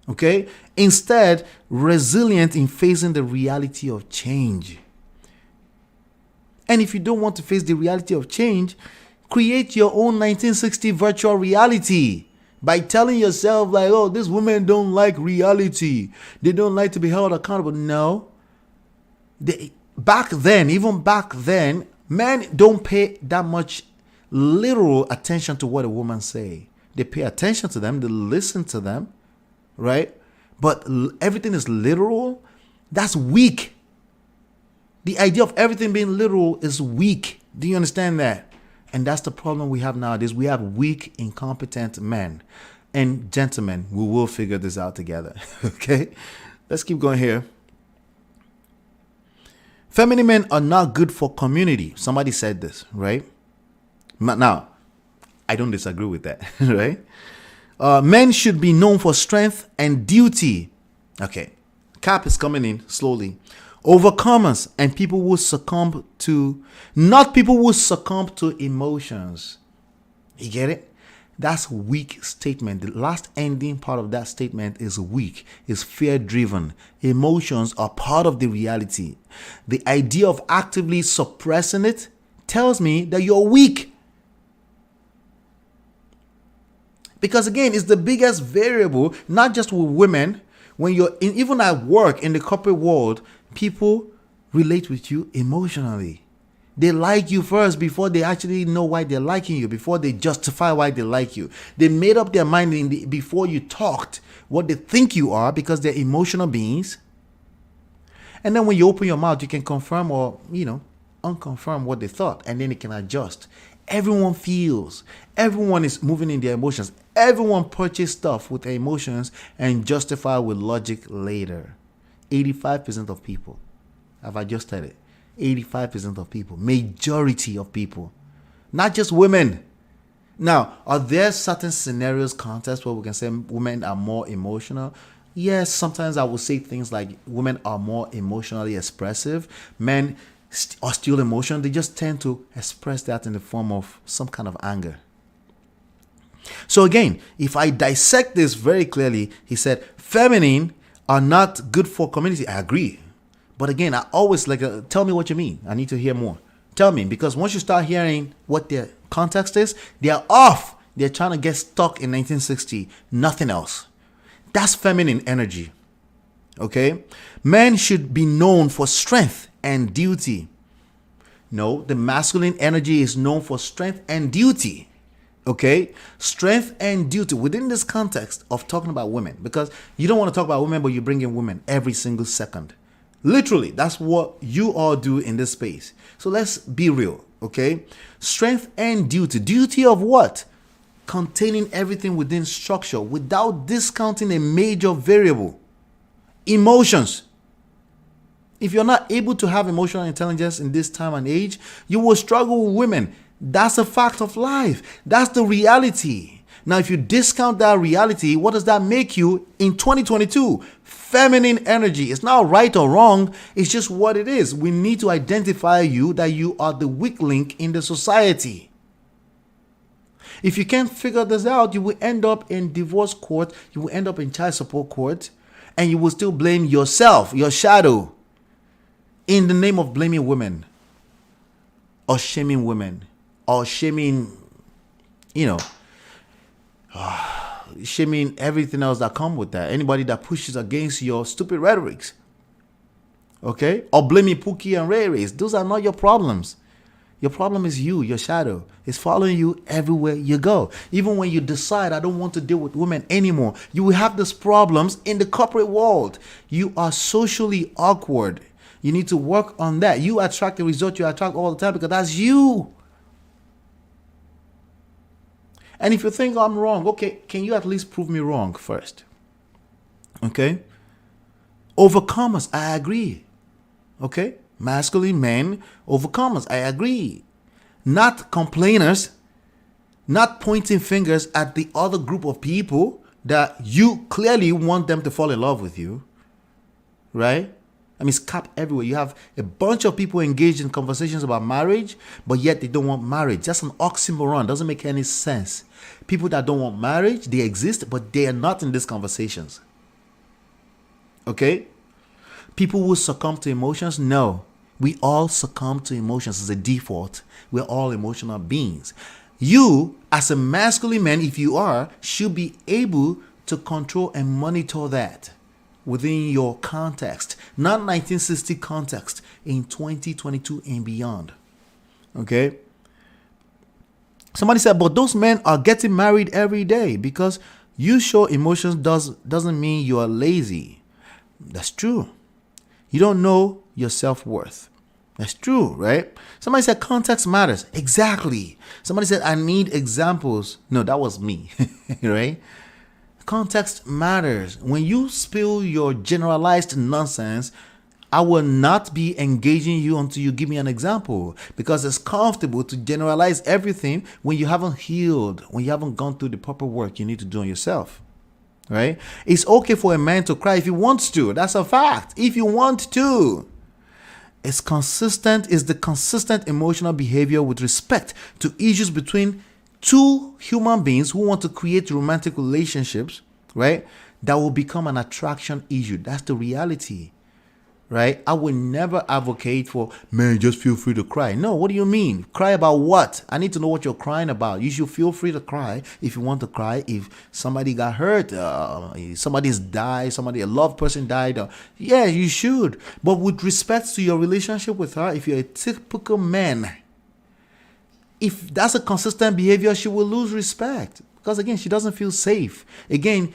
Okay? Instead, resilient in facing the reality of change. And if you don't want to face the reality of change, create your own 1960 virtual reality by telling yourself like, oh, these women don't like reality. They don't like to be held accountable. No. Even back then, men don't pay that much literal attention to what a woman say. They pay attention to them. They listen to them. Right? But everything is literal. That's weak. The idea of everything being literal is weak. Do you understand that? And that's the problem we have nowadays. We have weak, incompetent men. And gentlemen, we will figure this out together. Okay? Let's keep going here. Feminine men are not good for community. Somebody said this, right? Now, I don't disagree with that, right? Men should be known for strength and duty. Okay. Cap is coming in slowly. Overcomers and people who succumb to, not people who succumb to emotions. You get it? That's weak statement. The last ending part of that statement is weak. It's fear driven. Emotions are part of the reality. The idea of actively suppressing it tells me that you're weak. Because again, it's the biggest variable, not just with women. When you're even at work in the corporate world, people relate with you emotionally. They like you first before they actually know why they're liking you, before they justify why they like you. They made up their mind before you talked what they think you are because they're emotional beings. And then when you open your mouth, you can confirm or, unconfirm what they thought, and then it can adjust. Everyone feels. Everyone is moving in their emotions. Everyone purchases stuff with their emotions and justify with logic later. 85% of people. I've adjusted it. 85% of people. Majority of people. Not just women. Now, are there certain scenarios, contexts where we can say women are more emotional? Yes, sometimes I will say things like women are more emotionally expressive. Men are still emotional. They just tend to express that in the form of some kind of anger. So again, if I dissect this very clearly, he said, feminine are not good for community. I agree. But again, I always tell me what you mean. I need to hear more. Tell me, because once you start hearing what their context is, they're off. They're trying to get stuck in 1960. Nothing else. That's feminine energy. Okay? Men should be known for strength and duty. No, the masculine energy is known for strength and duty. Okay? Strength and duty within this context of talking about women. Because you don't want to talk about women, but you bring in women every single second. Literally, that's what you all do in this space. So let's be real, okay? Strength and duty. Duty of what? Containing everything within structure without discounting a major variable. Emotions. If you're not able to have emotional intelligence in this time and age, you will struggle with women. That's a fact of life. That's the reality. Now, if you discount that reality, what does that make you in 2022? Feminine energy. It's not right or wrong. It's just what it is. We need to identify you that you are the weak link in the society. If you can't figure this out, you will end up in divorce court. You will end up in child support court. And you will still blame yourself, your shadow, in the name of blaming women. Or shaming women. Or shaming, shaming everything else that come with that. Anybody that pushes against your stupid rhetorics. Okay? Or blaming Pookie and Ray Rays. Those are not your problems. Your problem is you, your shadow. It's following you everywhere you go. Even when you decide, I don't want to deal with women anymore, you will have these problems in the corporate world. You are socially awkward. You need to work on that. You attract the result you attract all the time because that's you. And if you think I'm wrong, okay, can you at least prove me wrong first? Okay? Overcomers, I agree. Okay? Masculine men, overcomers, I agree. Not complainers, not pointing fingers at the other group of people that you clearly want them to fall in love with you. Right? I mean, it's cap everywhere. You have a bunch of people engaged in conversations about marriage, but yet they don't want marriage. That's an oxymoron. Doesn't make any sense. People that don't want marriage, they exist, but they are not in these conversations. Okay? People who succumb to emotions, no. We all succumb to emotions as a default. We're all emotional beings. You, as a masculine man, if you are, should be able to control and monitor that within your context, not 1960 context, in 2022 and beyond. Okay? Somebody said, but those men are getting married every day because you show emotions doesn't mean you are lazy. That's true. You don't know your self-worth. That's true, right? Somebody said context matters. Exactly. Somebody said, I need examples. No, that was me, right? Context matters. When you spill your generalized nonsense, I will not be engaging you until you give me an example, because it's comfortable to generalize everything when you haven't healed, when you haven't gone through the proper work you need to do on yourself. Right? It's okay for a man to cry if he wants to. That's a fact. If you want to. It's the consistent emotional behavior with respect to issues between two human beings who want to create romantic relationships, right? That will become an attraction issue. That's the reality, right? I will never advocate for, man, just feel free to cry. No, what do you mean? Cry about what? I need to know what you're crying about. You should feel free to cry if you want to cry. If somebody got hurt, somebody's died, a loved person died, yeah, you should. But with respect to your relationship with her, if you're a typical man, if that's a consistent behavior, she will lose respect. Because again, she doesn't feel safe. Again,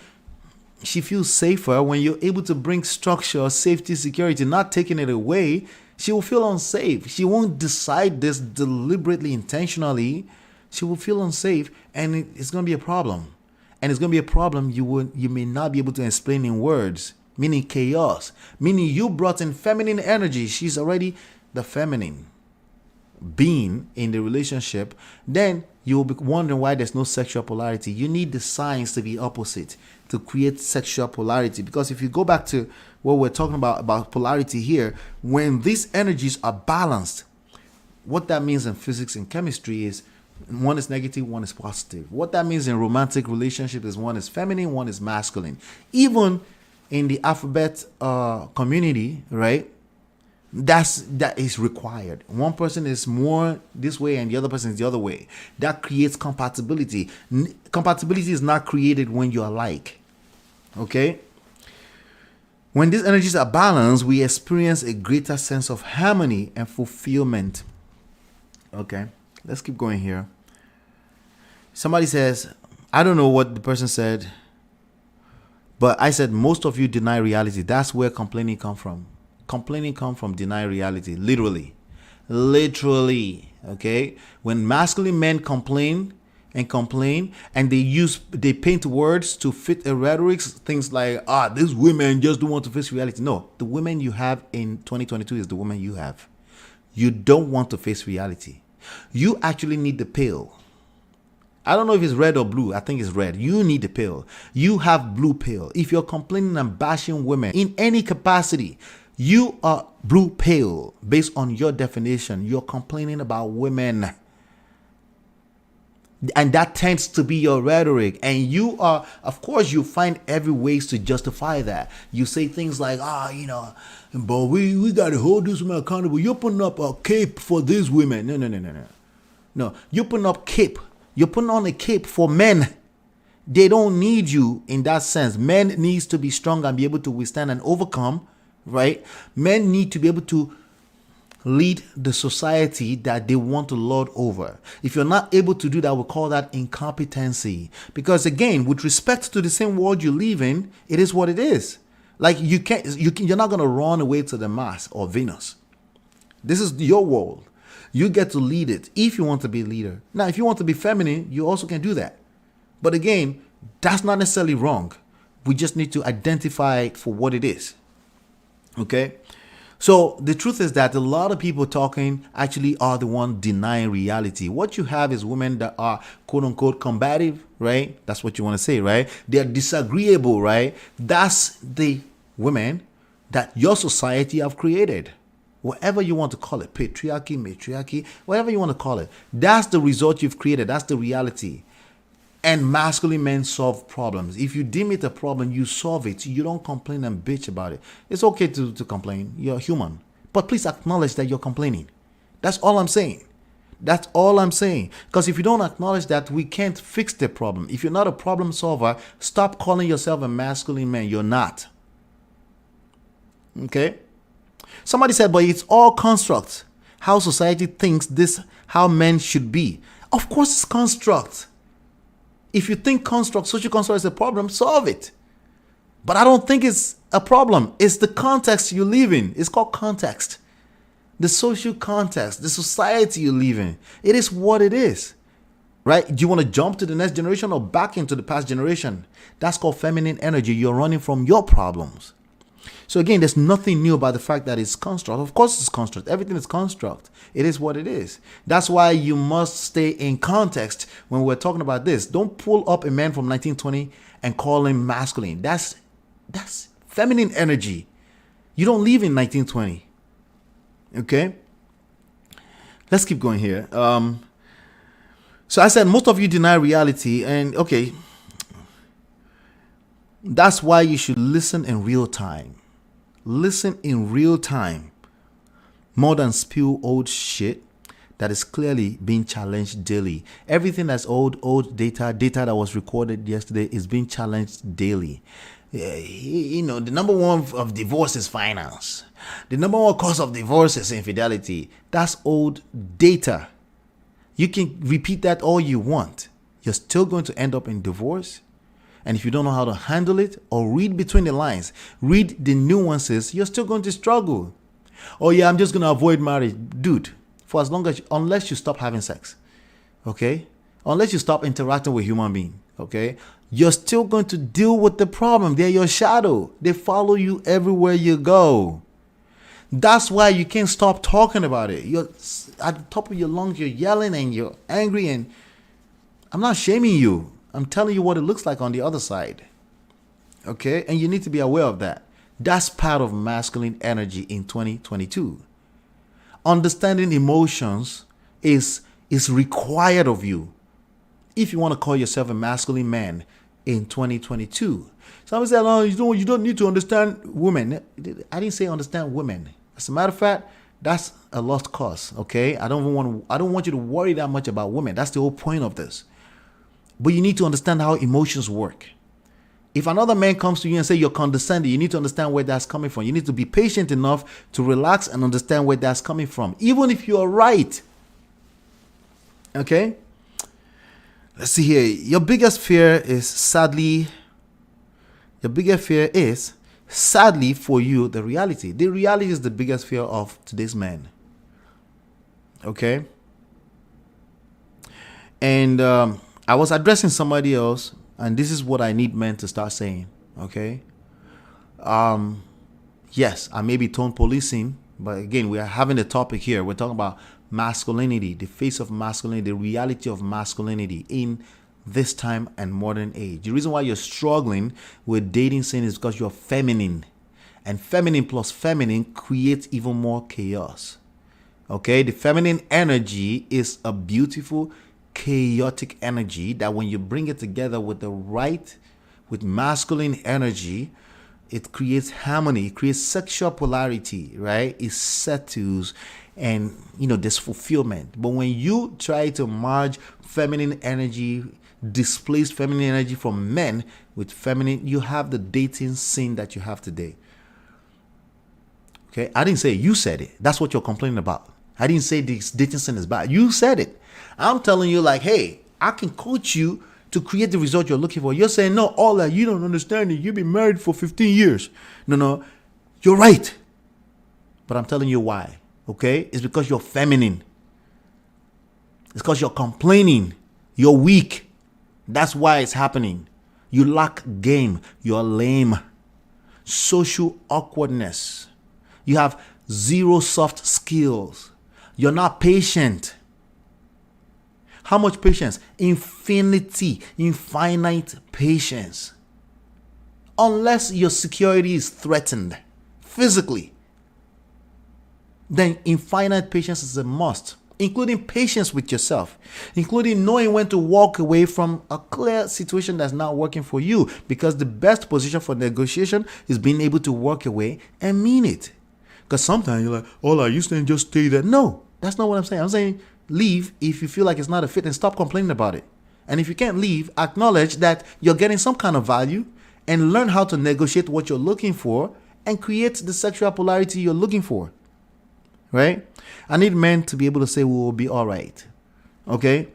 she feels safer when you're able to bring structure, safety, security, not taking it away. She will feel unsafe. She won't decide this deliberately, intentionally, She will feel unsafe, and it's going to be a problem. And it's going to be a problem you may not be able to explain in words, meaning chaos, meaning you brought in feminine energy. She's already the feminine being in the relationship. Then you will be wondering why there's no sexual polarity. You need the signs to be opposite to create sexual polarity. Because if you go back to what we're talking about polarity here, when these energies are balanced, what that means in physics and chemistry is one is negative, one is positive. What that means in romantic relationship is one is feminine, one is masculine. Even in the alphabet community, right? That is required. One person is more this way and the other person is the other way. That creates compatibility. Compatibility is not created when you're alike. Okay? When these energies are balanced, we experience a greater sense of harmony and fulfillment. Okay, let's keep going here. Somebody says, I don't know what the person said, but I said most of you deny reality. That's where complaining come from. Complaining come from deny reality, literally. Okay, when masculine men complain and they paint words to fit a rhetoric, things like these women just don't want to face reality. No, the women you have in 2022 is the woman you have. You don't want to face reality. You actually need the pill. I don't know if it's red or blue. I think it's red. You need the pill. You have blue pill. If you're complaining and bashing women in any capacity, you are blue pill. Based on your definition, you're complaining about women. And that tends to be your rhetoric. And you are, of course, you find every ways to justify that. You say things like, but we got to hold this woman accountable. You're putting up a cape for these women. No, you're putting up cape. You're putting on a cape for men. They don't need you in that sense. Men needs to be strong and be able to withstand and overcome, right? Men need to be able to lead the society that they want to lord over. If you're not able to do that, we call that incompetency. Because again, with respect to the same world you live in, it is what it is. Like you're not going to run away to the Mars or Venus. This is your world. You get to lead it if you want to be a leader. Now, if you want to be feminine, you also can do that. But again, that's not necessarily wrong. We just need to identify it for what it is. Okay? So the truth is that a lot of people talking actually are the one denying reality. What you have is women that are quote unquote combative, right? That's what you want to say, right? They're disagreeable, right? That's the women that your society have created. Whatever you want to call it, patriarchy, matriarchy, whatever you want to call it. That's the result you've created. That's the reality. And masculine men solve problems. If you deem it a problem, you solve it. You don't complain and bitch about it. It's okay to complain. You're human. But please acknowledge that you're complaining. That's all I'm saying. That's all I'm saying. Because if you don't acknowledge that, we can't fix the problem. If you're not a problem solver, stop calling yourself a masculine man. You're not. Okay? Somebody said, but it's all construct. How society thinks this, how men should be. Of course it's construct. If you think social construct is a problem, solve it. But I don't think it's a problem. It's the context you live in. It's called context. The social context, the society you live in. It is what it is. Right? Do you want to jump to the next generation or back into the past generation? That's called feminine energy. You're running from your problems. So again, there's nothing new about the fact that it's construct. Of course it's construct. Everything is construct. It is what it is. That's why you must stay in context when we're talking about this. Don't pull up a man from 1920 and call him masculine. That's feminine energy. You don't live in 1920. Okay? Let's keep going here. So I said most of you deny reality, and okay, that's why you should listen in real time. Listen in real time more than spew old shit that is clearly being challenged daily. Everything that's old data that was recorded yesterday is being challenged daily. The number one of divorce is finance. The number one cause of divorce is infidelity. That's old data. You can repeat that all you want. You're still going to end up in divorce. And if you don't know how to handle it or read between the lines, read the nuances, you're still going to struggle. Oh yeah, I'm just going to avoid marriage. Dude, for as long as, unless you stop having sex. Okay? unless you stop interacting with human beings, okay, you're still going to deal with the problem. They're your shadow. They follow you everywhere you go. That's why you can't stop talking about it. You're at the top of your lungs, you're yelling and you're angry, and I'm not shaming you. I'm telling you what it looks like on the other side. Okay? And you need to be aware of that. That's part of masculine energy in 2022. Understanding emotions is required of you if you want to call yourself a masculine man in 2022. Somebody said, "Oh, you don't need to understand women." I didn't say understand women. As a matter of fact, that's a lost cause. Okay, I don't want you to worry that much about women. That's the whole point of this. But you need to understand how emotions work. If another man comes to you and say you're condescending, you need to understand where that's coming from. You need to be patient enough to relax and understand where that's coming from, even if you're right. Okay? Let's see here. Your biggest fear is sadly for you the reality. The reality is the biggest fear of today's men. Okay? And I was addressing somebody else, and this is what I need men to start saying. Okay? Yes, I may be tone policing, but again, we are having a topic here. We're talking about masculinity, the face of masculinity, the reality of masculinity in this time and modern age. The reason why you're struggling with dating scene is because you're feminine, and feminine plus feminine creates even more chaos. Okay, the feminine energy is a beautiful, chaotic energy that when you bring it together with with masculine energy, it creates harmony, it creates sexual polarity, right? It settles, and there's fulfillment. But when you try to merge feminine energy, displace feminine energy from men with feminine, you have the dating scene that you have today. Okay, I didn't say it. You said it. That's what you're complaining about. I didn't say this dating scene is bad. You said it. I'm telling you, like, hey, I can coach you to create the result you're looking for. You're saying, no, all that, you don't understand it. You've been married for 15 years. No, you're right. But I'm telling you why. Okay? It's because you're feminine. It's because you're complaining. You're weak. That's why it's happening. You lack game. You're lame. Social awkwardness. You have zero soft skills. You're not patient. How much patience? Infinite patience. Unless your security is threatened physically, then infinite patience is a must, including patience with yourself, including knowing when to walk away from a clear situation that's not working for you, because the best position for negotiation is being able to walk away and mean it. Because sometimes you're like, oh, I used to just stay there. No, that's not what I'm saying. I'm saying leave if you feel like it's not a fit and stop complaining about it. And if you can't leave, acknowledge that you're getting some kind of value and learn how to negotiate what you're looking for and create the sexual polarity you're looking for. Right? I need men to be able to say we will be all right. Okay?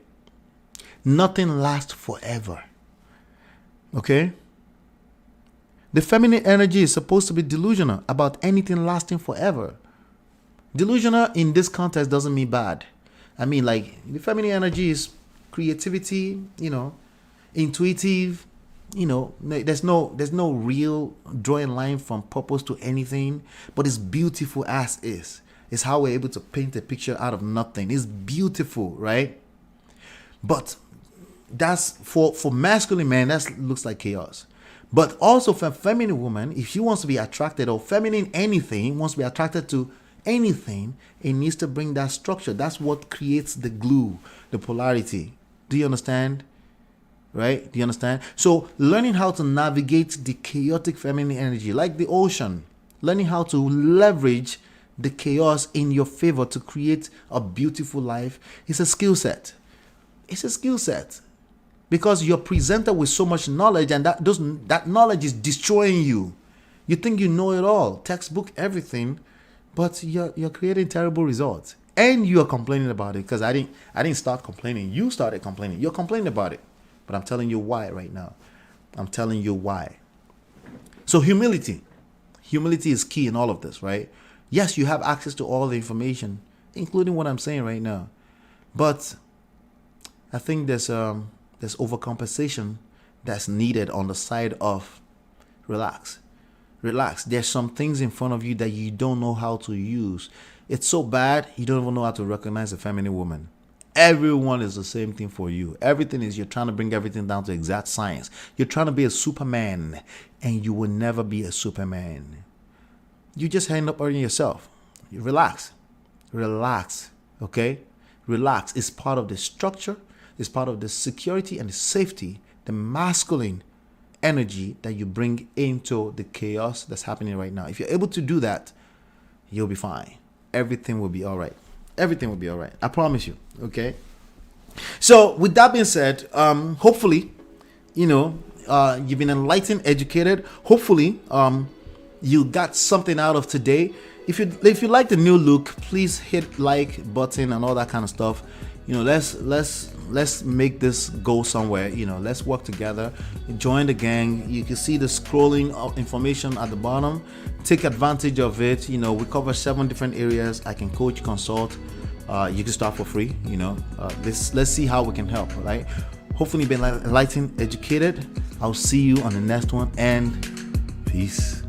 Nothing lasts forever. Okay? The feminine energy is supposed to be delusional about anything lasting forever. Delusional in this context doesn't mean bad. I mean, like, the feminine energy is creativity, intuitive, there's no real drawing line from purpose to anything, but it's beautiful as is. It's how we're able to paint a picture out of nothing. It's beautiful, right? But that's for masculine man, that looks like chaos. But also for a feminine woman, if she wants to be attracted, or feminine anything, wants to be attracted to anything, it needs to bring that structure. That's what creates the glue, the polarity. Do you understand? Right? Do you understand? So learning how to navigate the chaotic feminine energy, like the ocean, learning how to leverage the chaos in your favor to create a beautiful life is a skill set. It's a skill set. Because you're presented with so much knowledge, and that knowledge is destroying you. You think you know it all, textbook, everything, but you're creating terrible results. And you're complaining about it, because I didn't start complaining. You started complaining. You're complaining about it. But I'm telling you why right now. I'm telling you why. So humility. Humility is key in all of this, right? Yes, you have access to all the information, including what I'm saying right now. But I think there's overcompensation that's needed on the side of relax. Relax. There's some things in front of you that you don't know how to use. It's so bad you don't even know how to recognize a feminine woman. Everyone is the same thing for you. Everything is, you're trying to bring everything down to exact science. You're trying to be a Superman, and you will never be a Superman. You just end up hurting yourself. You relax. Relax. Okay? Relax. It's part of the structure. It's part of the security and the safety, the masculine energy that you bring into the chaos that's happening right now. If you're able to do that, you'll be fine. Everything will be all right. Everything will be all right. I promise you. Okay. So with that being said, hopefully, you've been enlightened, educated. Hopefully, you got something out of today. If you like the new look, please hit like button and all that kind of stuff. Let's make this go somewhere. Let's work together. Join the gang. You can see the scrolling of information at the bottom. Take advantage of it. We cover 7 different areas. I can coach, consult. You can start for free. Let's see how we can help. Right? Hopefully, you've been enlightened, educated. I'll see you on the next one, and peace.